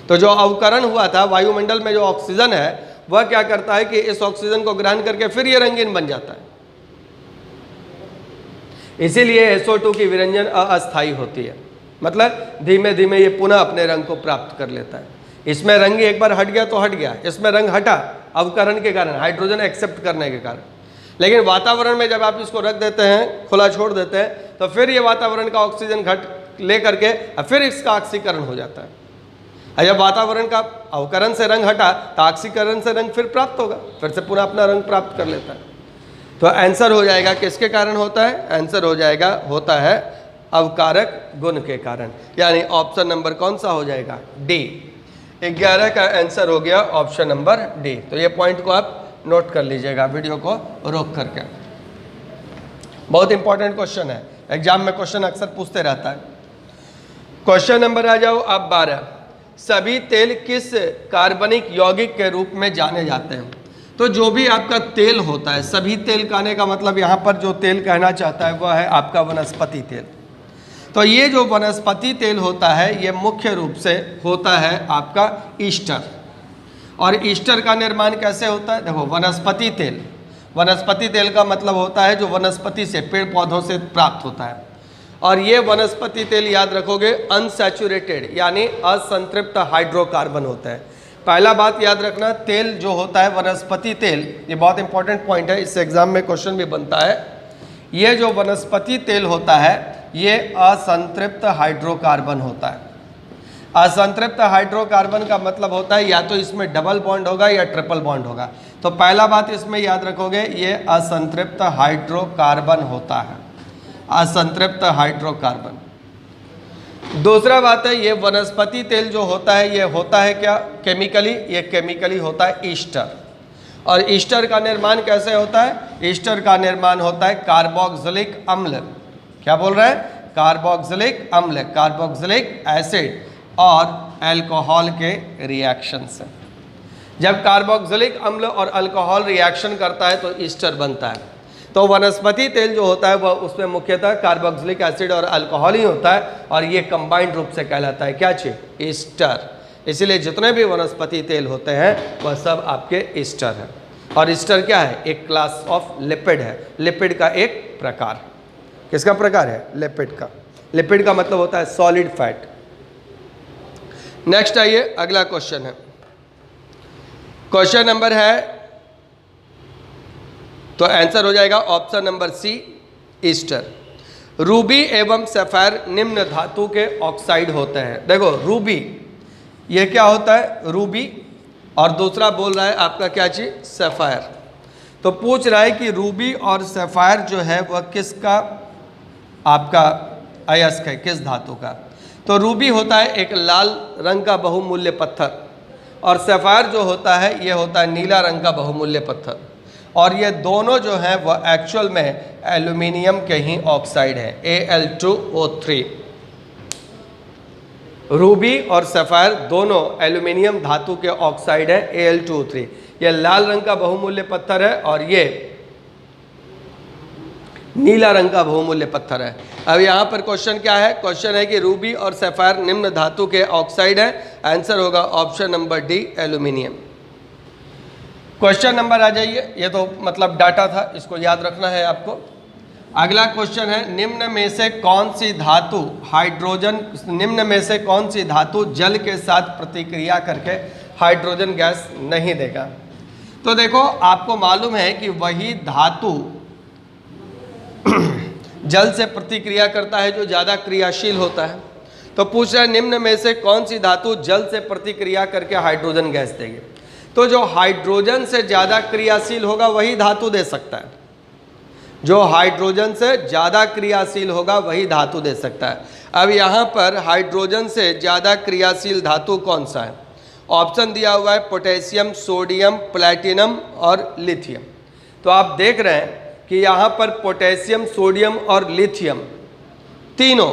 तो जो अवकरण हुआ था, वायुमंडल में जो ऑक्सीजन है वह क्या करता है कि इस ऑक्सीजन को ग्रहण करके फिर ये रंगीन बन जाता है। इसीलिए SO2 की विरंजन अस्थायी होती है, मतलब धीमे धीमे ये पुनः अपने रंग को प्राप्त कर लेता है। इसमें रंग एक बार हट गया तो हट गया, इसमें रंग हटा अवकरण के कारण, हाइड्रोजन एक्सेप्ट करने के कारण। लेकिन वातावरण में जब आप इसको रख देते हैं, खुला छोड़ देते हैं, तो फिर ये वातावरण का ऑक्सीजन घट ले करके फिर इसका ऑक्सीकरण हो जाता है। और जब वातावरण का अवकरण से रंग हटा तो ऑक्सीकरण से रंग फिर प्राप्त होगा, फिर से पूरा अपना रंग प्राप्त कर लेता है। तो आंसर हो जाएगा किसके कारण होता है? आंसर हो जाएगा, होता है अवकारक गुण के कारण, यानी ऑप्शन नंबर कौन सा हो जाएगा? डी। 11 का आंसर हो गया ऑप्शन नंबर डी। तो ये पॉइंट को आप नोट कर लीजिएगा वीडियो को रोक करके। बहुत इंपॉर्टेंट क्वेश्चन है, एग्जाम में क्वेश्चन अक्सर पूछते रहता है। क्वेश्चन नंबर आ जाओ अब 12। सभी तेल किस कार्बनिक यौगिक के रूप में जाने जाते हैं? तो जो भी आपका तेल होता है, सभी तेल कहने का मतलब यहाँ पर जो तेल कहना चाहता है वह है आपका वनस्पति तेल। तो ये जो वनस्पति तेल होता है ये मुख्य रूप से होता है आपका ईस्टर। और ईस्टर का निर्माण कैसे होता है? देखो, वनस्पति तेल का मतलब होता है जो वनस्पति से, पेड़ पौधों से प्राप्त होता है। और ये वनस्पति तेल याद रखोगे अनसैचुरेटेड यानी असंतृप्त हाइड्रोकार्बन होता है। पहला बात याद रखना, तेल जो होता है वनस्पति तेल, ये बहुत इंपॉर्टेंट पॉइंट है, इस एग्जाम में क्वेश्चन भी बनता है। ये जो वनस्पति तेल होता है ये असंतृप्त हाइड्रोकार्बन होता है। असंतृप्त हाइड्रोकार्बन का मतलब होता है या तो इसमें डबल बॉन्ड होगा या ट्रिपल बॉन्ड होगा। तो पहला बात इसमें याद रखोगे ये असंतृप्त हाइड्रोकार्बन होता है, असंतृप्त हाइड्रोकार्बन। दूसरा बात है ये वनस्पति तेल जो होता है ये होता है क्या? केमिकली, ये केमिकली होता है ईस्टर। और ईस्टर का निर्माण कैसे होता है? ईस्टर का निर्माण होता है कार्बोक्सिलिक अम्ल, क्या बोल रहा है? कार्बोक्सिलिक अम्ल, कार्बोक्सिलिक एसिड और अल्कोहल के रिएक्शन से। जब कार्बोक्सिलिक अम्ल और अल्कोहल रिएक्शन करता है तो ईस्टर बनता है। तो वनस्पति तेल जो होता है वह उसमें मुख्यतः कार्बोक्सिलिक एसिड और अल्कोहल ही होता है और ये कंबाइंड रूप से कहलाता है क्या चीज? ईस्टर। इसलिए जितने भी वनस्पति तेल होते हैं वह सब आपके ईस्टर हैं। और ईस्टर क्या है? एक क्लास ऑफ लिपिड है, लिपिड का एक प्रकार। किसका प्रकार है? लिपिड का। लिपिड का मतलब होता है सॉलिड फैट। नेक्स्ट आइए, अगला क्वेश्चन है, क्वेश्चन नंबर है, तो आंसर हो जाएगा option number C, ester. Ruby एवं सफायर निम्न धातु के ऑक्साइड होते हैं। देखो, रूबी ये क्या होता है? रूबी, और दूसरा बोल रहा है आपका क्या चीज? सफायर। तो पूछ रहा है कि रूबी और सफायर जो है वह किसका आपका अयस्क है, किस धातु का? तो रूबी होता है एक लाल रंग का बहुमूल्य पत्थर और सफायर जो होता है ये होता है नीला रंग का बहुमूल्य पत्थर। और ये दोनों जो हैं वह एक्चुअल में एल्यूमिनियम के ही ऑक्साइड है, Al2O3। रूबी और सफायर दोनों एल्यूमिनियम धातु के ऑक्साइड है, Al2O3। ये लाल रंग का बहुमूल्य पत्थर है और ये नीला रंग का बहुमूल्य पत्थर है। अब यहाँ पर क्वेश्चन क्या है? क्वेश्चन है कि रूबी और सफायर निम्न धातु के ऑक्साइड है। आंसर होगा option number D, aluminium. Question number आ जाइए, ये तो मतलब डाटा था, इसको याद रखना है आपको। अगला क्वेश्चन है, निम्न में से कौन सी धातु जल के साथ प्रतिक्रिया करके हाइड्रोजन गैस नहीं देगा? तो देखो, आपको मालूम है कि वही धातु जल से प्रतिक्रिया करता है जो ज़्यादा क्रियाशील होता है। तो पूछ रहा है निम्न में से कौन सी धातु जल से प्रतिक्रिया करके हाइड्रोजन गैस देगी? तो जो हाइड्रोजन से ज़्यादा क्रियाशील होगा वही धातु दे सकता है, जो हाइड्रोजन से ज़्यादा क्रियाशील होगा वही धातु दे सकता है। अब यहाँ पर हाइड्रोजन से ज़्यादा क्रियाशील धातु कौन सा है? ऑप्शन दिया हुआ है पोटेशियम, सोडियम, प्लैटिनम और लिथियम। तो आप देख रहे हैं कि यहाँ पर पोटेशियम, सोडियम और लिथियम तीनों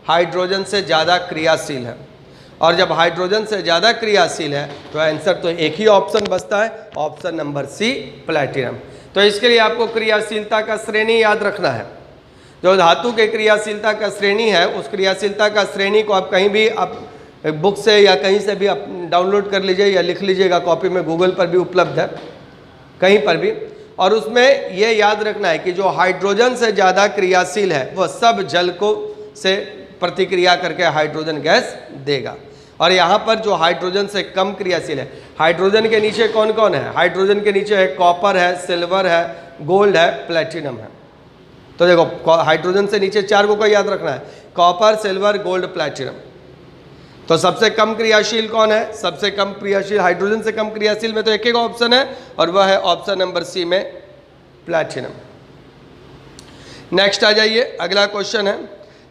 हाइड्रोजन से ज़्यादा क्रियाशील है। और जब हाइड्रोजन से ज़्यादा क्रियाशील है तो आंसर तो एक ही ऑप्शन बचता है, ऑप्शन नंबर सी, प्लैटिनम। तो इसके लिए आपको क्रियाशीलता का श्रेणी याद रखना है। जो धातु के क्रियाशीलता का श्रेणी है उस क्रियाशीलता का श्रेणी को आप कहीं भी आप बुक से या कहीं से भी आप डाउनलोड कर लीजिए या लिख लीजिएगा कॉपी में, गूगल पर भी उपलब्ध है, कहीं पर भी। और उसमें यह याद रखना है कि जो हाइड्रोजन से ज़्यादा क्रियाशील है वह सब जल को से प्रतिक्रिया करके हाइड्रोजन गैस देगा। और यहाँ पर जो हाइड्रोजन से कम क्रियाशील है, हाइड्रोजन के नीचे कौन कौन है? हाइड्रोजन के नीचे है कॉपर है, सिल्वर है, गोल्ड है, प्लैटिनम है। तो देखो, हाइड्रोजन से नीचे चार को याद रखना है, कॉपर, सिल्वर, गोल्ड, प्लैटिनम। तो सबसे कम क्रियाशील कौन है? सबसे कम क्रियाशील हाइड्रोजन से कम क्रियाशील में तो एक ही ऑप्शन है और वह है ऑप्शन नंबर सी में, प्लैटिनम। नेक्स्ट आ जाइए, अगला क्वेश्चन है,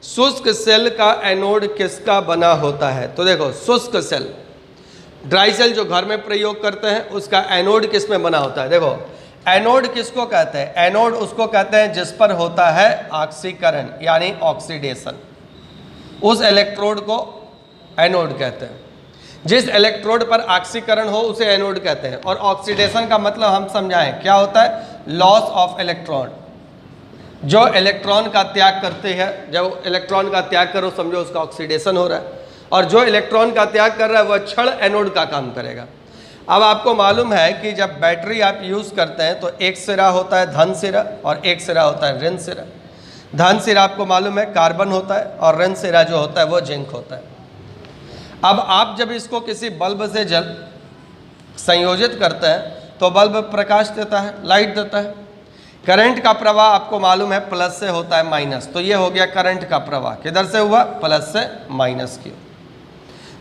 शुष्क सेल का एनोड किसका बना होता है? तो देखो, शुष्क सेल, ड्राई सेल जो घर में प्रयोग करते हैं, उसका एनोड किस में बना होता है? देखो, एनोड किसको कहते हैं? एनोड उसको कहते हैं जिस पर होता है ऑक्सीकरण यानी ऑक्सीडेशन। उस इलेक्ट्रोड को एनोड कहते हैं। जिस इलेक्ट्रोड पर ऑक्सीकरण हो उसे एनोड कहते हैं। और ऑक्सीडेशन का मतलब हम समझाएं क्या होता है? Loss of electron. जो इलेक्ट्रॉन का त्याग करते हैं, जब इलेक्ट्रॉन का त्याग करो समझो उसका ऑक्सीडेशन हो रहा है। और जो इलेक्ट्रॉन का त्याग कर रहा है वह क्षण एनोड का काम करेगा। अब आपको मालूम है कि जब बैटरी आप यूज़ करते हैं तो एक सिरा होता है धन सिरा और एक सिरा होता है ऋण सिरा। धन सिरा आपको मालूम है कार्बन होता है और ऋण सिरा जो होता है वो जिंक होता है। अब आप जब इसको किसी बल्ब से संयोजित करते हैं तो बल्ब प्रकाश देता है, लाइट देता है। करंट का प्रवाह आपको मालूम है प्लस से होता है माइनस, तो ये हो गया करंट का प्रवाह। किधर से हुआ? प्लस से माइनस की।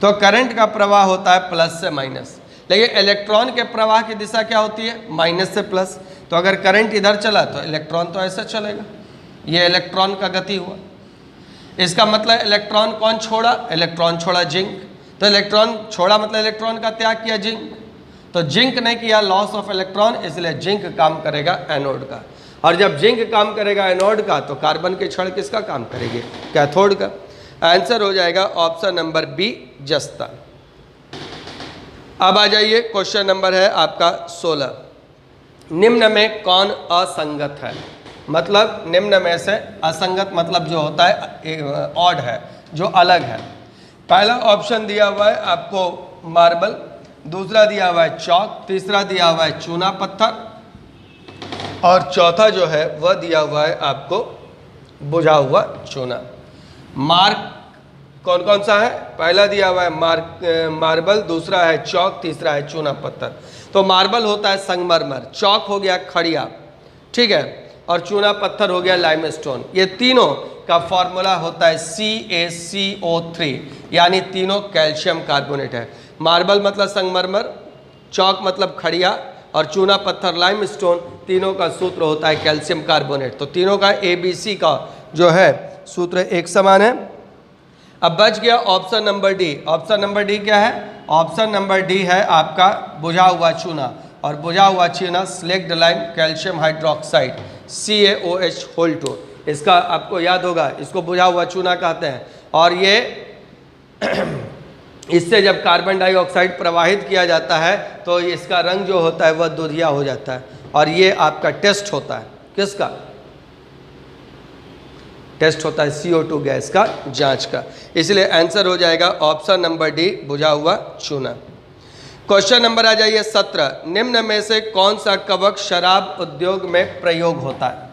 तो करंट का प्रवाह होता है प्लस से माइनस, लेकिन इलेक्ट्रॉन के प्रवाह की दिशा क्या होती है? माइनस से प्लस। तो अगर करंट इधर चला तो इलेक्ट्रॉन तो ऐसे चलेगा। ये इलेक्ट्रॉन का गति हुआ। इसका मतलब इलेक्ट्रॉन कौन छोड़ा? इलेक्ट्रॉन छोड़ा जिंक। तो इलेक्ट्रॉन छोड़ा मतलब इलेक्ट्रॉन का त्याग किया जिंक। तो जिंक ने किया लॉस ऑफ इलेक्ट्रॉन, इसलिए जिंक काम करेगा एनोड का। और जब जिंक काम करेगा एनोड का तो कार्बन के क्षण किसका काम करेगी? कैथोड का। आंसर हो जाएगा ऑप्शन नंबर बी, जस्ता। अब आ जाइए, क्वेश्चन नंबर है आपका 16। निम्न में कौन असंगत है? मतलब निम्न में से असंगत मतलब जो होता है ऑड है, जो अलग है। पहला ऑप्शन दिया हुआ है आपको मार्बल, दूसरा दिया हुआ है चौक, तीसरा दिया हुआ है चूना पत्थर और चौथा जो है वह दिया हुआ है आपको बुझा हुआ चूना। मार्क कौन कौन सा है? पहला दिया हुआ है मार्बल, दूसरा है चौक, तीसरा है चूना पत्थर। तो मार्बल होता है संगमरमर, चौक हो गया खड़िया, ठीक है, और चूना पत्थर हो गया लाइमस्टोन। ये तीनों का फॉर्मूला होता है CaCO3, यानी तीनों कैल्शियम कार्बोनेट है। मार्बल मतलब संगमरमर, चौक मतलब खड़िया और चूना पत्थर लाइमस्टोन, तीनों का सूत्र होता है कैल्शियम कार्बोनेट। तो तीनों का ABC का जो है सूत्र एक समान है। अब बच गया option number D. Option number D क्या है? ऑप्शन नंबर डी है आपका बुझा हुआ चूना। और बुझा हुआ चूना slaked lime calcium hydroxide CaOH2। इसका आपको याद होगा, इसको बुझा हुआ चूना कहते हैं। और ये इससे जब कार्बन डाइऑक्साइड प्रवाहित किया जाता है तो इसका रंग जो होता है वह दुधिया हो जाता है। और ये आपका टेस्ट होता है, किसका टेस्ट होता है? CO2 गैस का जांच का। इसलिए आंसर हो जाएगा ऑप्शन नंबर डी, बुझा हुआ चूना। क्वेश्चन नंबर आ जाइए 17। निम्न में से कौन सा कवक शराब उद्योग में प्रयोग होता है?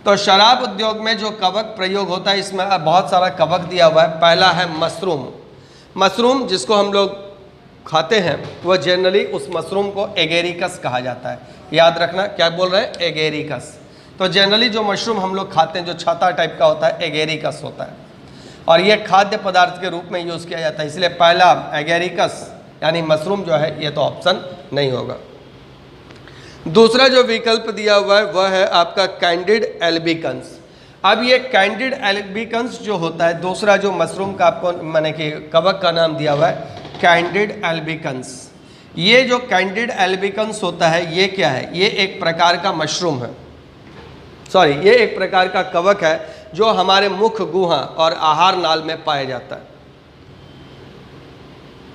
तो शराब उद्योग में जो कवक प्रयोग होता है, इसमें बहुत सारा कवक दिया हुआ है। पहला है मशरूम। मशरूम जिसको हम लोग खाते हैं वह जनरली उस मशरूम को एगेरिकस कहा जाता है। याद रखना, क्या बोल रहे हैं? एगेरिकस। तो जनरली जो मशरूम हम लोग खाते हैं जो छाता टाइप का होता है, एगेरिकस होता है। और ये खाद्य पदार्थ के रूप में यूज़ किया जाता है। इसलिए पहला एगेरिकस यानी मशरूम जो है ये तो ऑप्शन नहीं होगा। दूसरा जो विकल्प दिया हुआ है वह है आपका कैंडिड एल्बिकन्स। अब ये कैंडिड एल्बिकन्स जो होता है, दूसरा जो मशरूम का आपको माने कि कवक का नाम दिया हुआ है कैंडिड एल्बिकन्स। ये जो कैंडिड एल्बिकन्स होता है ये क्या है? ये एक प्रकार का मशरूम है, सॉरी, ये एक प्रकार का कवक है जो हमारे मुख गुहा और आहार नाल में पाया जाता है।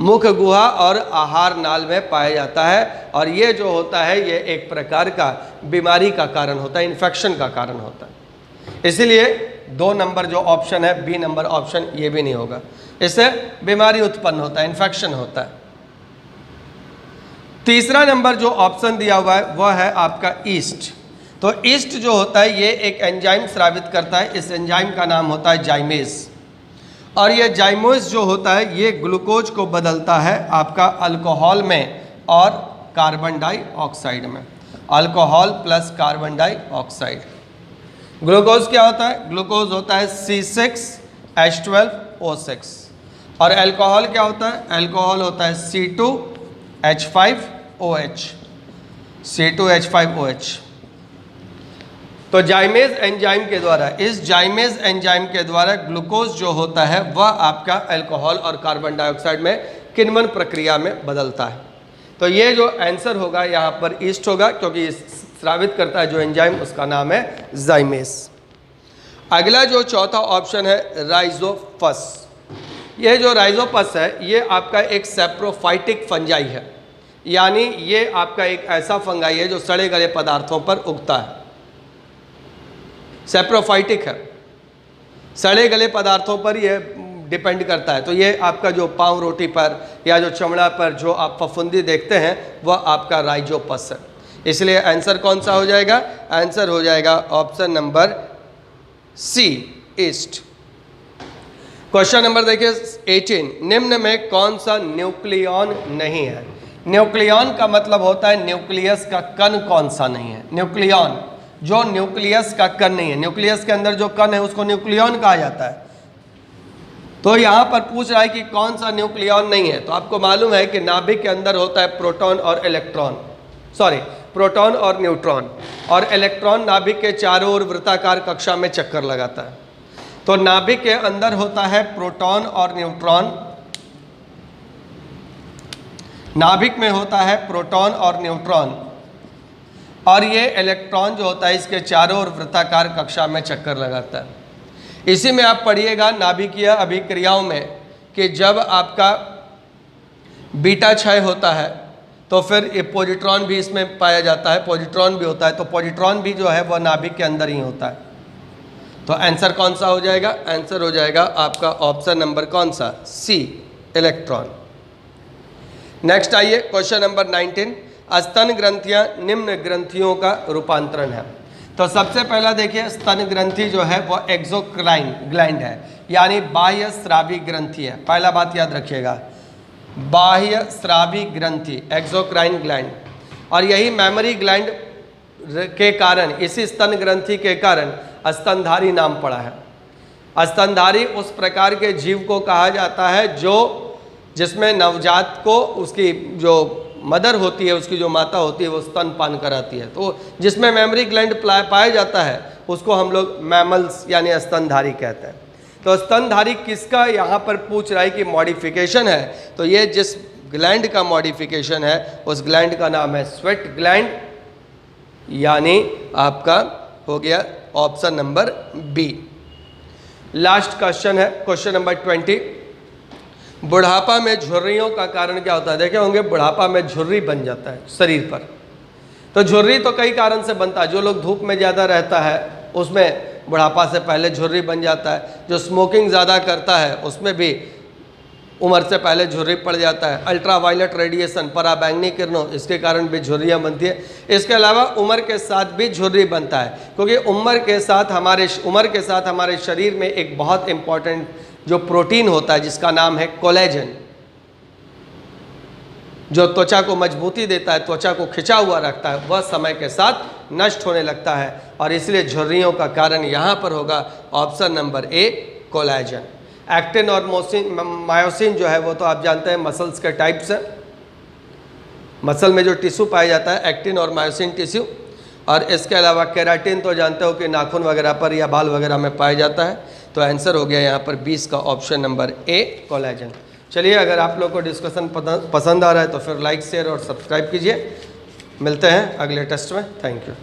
मुख गुहा और आहार नाल में पाया जाता है। और ये जो होता है ये एक प्रकार का बीमारी का कारण होता है, इन्फेक्शन का कारण होता है। इसीलिए 2 नंबर जो ऑप्शन है, बी नंबर ऑप्शन, ये भी नहीं होगा। इससे बीमारी उत्पन्न होता है, इन्फेक्शन होता है। तीसरा नंबर जो ऑप्शन दिया हुआ है वह है आपका ईस्ट। तो ईस्ट जो होता है ये एक एंजाइम स्रावित करता है। इस एंजाइम का नाम होता है जाइमेज। और ये जाइमेज जो होता है ये ग्लूकोज को बदलता है आपका अल्कोहल में और कार्बन डाइऑक्साइड में। Alcohol plus carbon dioxide. Glucose क्या होता है? ग्लूकोज होता है C6H12O6। और अल्कोहल क्या होता है? अल्कोहल होता है C2H5OH। C2H5OH। तो जाइमेज एंजाइम के द्वारा, इस जाइमेज एंजाइम के द्वारा ग्लूकोज जो होता है वह आपका अल्कोहल और कार्बन डाइऑक्साइड में किण्वन प्रक्रिया में बदलता है। तो ये जो आंसर होगा यहाँ पर ईस्ट होगा, क्योंकि स्रावित करता है जो एंजाइम, उसका नाम है जाइमेज। अगला जो चौथा ऑप्शन है राइजोपस। यह जो राइजोपस है ये आपका एक सैप्रोफाइटिक फंजाई है, यानी ये आपका एक ऐसा फंगाई है जो सड़े गले पदार्थों पर उगता है। सैप्रोफाइटिक है, सड़े गले पदार्थों पर यह डिपेंड करता है। तो ये आपका जो पाँव रोटी पर या जो चमड़ा पर जो आप फफूंदी देखते हैं वह आपका राइजोपस है। इसलिए आंसर कौन सा हो जाएगा? आंसर हो जाएगा option number C, east. Question number देखिए 18, निम्न में कौन सा न्यूक्लियॉन नहीं है? न्यूक्लियॉन का मतलब होता है न्यूक्लियस का कण कौन सा नहीं है। न्यूक्लियॉन जो न्यूक्लियस का कण नहीं है, न्यूक्लियस के अंदर जो कण है उसको न्यूक्लियॉन कहा जाता है। तो यहाँ पर पूछ रहा है कि कौन सा न्यूक्लियॉन नहीं है। तो आपको मालूम है कि नाभिक के अंदर होता है प्रोटॉन और इलेक्ट्रॉन, प्रोटॉन और न्यूट्रॉन, और इलेक्ट्रॉन नाभिक के चारों ओर वृत्ताकार कक्षा में चक्कर लगाता है। तो नाभिक के अंदर होता है प्रोटॉन और न्यूट्रॉन, नाभिक में होता है प्रोटॉन और न्यूट्रॉन, और ये इलेक्ट्रॉन जो होता है इसके चारों ओर वृत्ताकार कक्षा में चक्कर लगाता है। इसी में आप पढ़िएगा नाभिकीय अभिक्रियाओं में कि जब आपका बीटा क्षय होता है तो फिर ये पॉजिट्रॉन भी इसमें पाया जाता है, पॉजिट्रॉन भी होता है। तो पॉजिट्रॉन भी जो है वह नाभिक के अंदर ही होता है। तो आंसर कौन सा हो जाएगा? आंसर हो जाएगा आपका ऑप्शन नंबर कौन सा? सी, इलेक्ट्रॉन। नेक्स्ट आइए क्वेश्चन नंबर 19, स्तन ग्रंथियां निम्न ग्रंथियों का रूपांतरण है। तो सबसे पहला देखिए स्तन ग्रंथि जो है वह एक्सोक्राइन ग्लैंड है, यानी बाह्य स्रावी ग्रंथि है। पहला बात याद रखिएगा, बाह्य स्रावी ग्रंथि, एक्सोक्राइन ग्लैंड। और यही मेमोरी ग्लैंड के कारण, इसी स्तन ग्रंथि के कारण स्तनधारी नाम पड़ा है। स्तनधारी उस प्रकार के जीव को कहा जाता है जिसमें नवजात को उसकी जो मदर होती है, उसकी जो माता होती है, वो स्तनपान कराती है। तो जिसमें मेमोरी ग्लैंड पाया जाता है उसको हम लोग मैमल्स यानी स्तनधारी कहते हैं। तो स्तनधारी किसका यहाँ पर पूछ रहा है कि मॉडिफिकेशन है, तो ये जिस ग्लैंड का मॉडिफिकेशन है उस ग्लैंड का नाम है स्वेट ग्लैंड, यानी आपका हो गया option number B. Last question है क्वेश्चन नंबर 20, बुढ़ापा में झुर्रियों का कारण क्या होता है? देखे होंगे बुढ़ापा में झुर्री बन जाता है शरीर पर। तो झुर्री तो कई कारण से बनता है। जो लोग धूप में ज़्यादा रहता है उसमें बुढ़ापा से पहले झुर्री बन जाता है। जो स्मोकिंग ज़्यादा करता है उसमें भी उम्र से पहले झुर्री पड़ जाता है। अल्ट्रावायलेट रेडिएशन, पराबैंगनी किरणों, इसके कारण भी झुर्रियाँ बनती है। इसके अलावा उम्र के साथ भी झुर्री बनता है, क्योंकि उम्र के साथ हमारे शरीर में एक बहुत इंपॉर्टेंट जो प्रोटीन होता है जिसका नाम है कोलेजन, जो त्वचा को मजबूती देता है, त्वचा को खिंचा हुआ रखता है, वह समय के साथ नष्ट होने लगता है। और इसलिए झुर्रियों का कारण यहाँ पर होगा option number A, collagen. Actin और मायोसिन जो है वो तो आप जानते हैं मसल्स के टाइप्स है। मसल में जो टिश्यू पाया जाता है एक्टिन और मायोसिन टिश्यू, और इसके अलावा केराटिन तो जानते हो कि नाखून वगैरह पर या बाल वगैरह में पाया जाता है। तो आंसर हो गया यहाँ पर 20 का ऑप्शन नंबर ए, कोलेजन। चलिए, अगर आप लोग को डिस्कशन पसंद आ रहा है तो फिर लाइक, शेयर और सब्सक्राइब कीजिए। मिलते हैं अगले टेस्ट में। Thank you.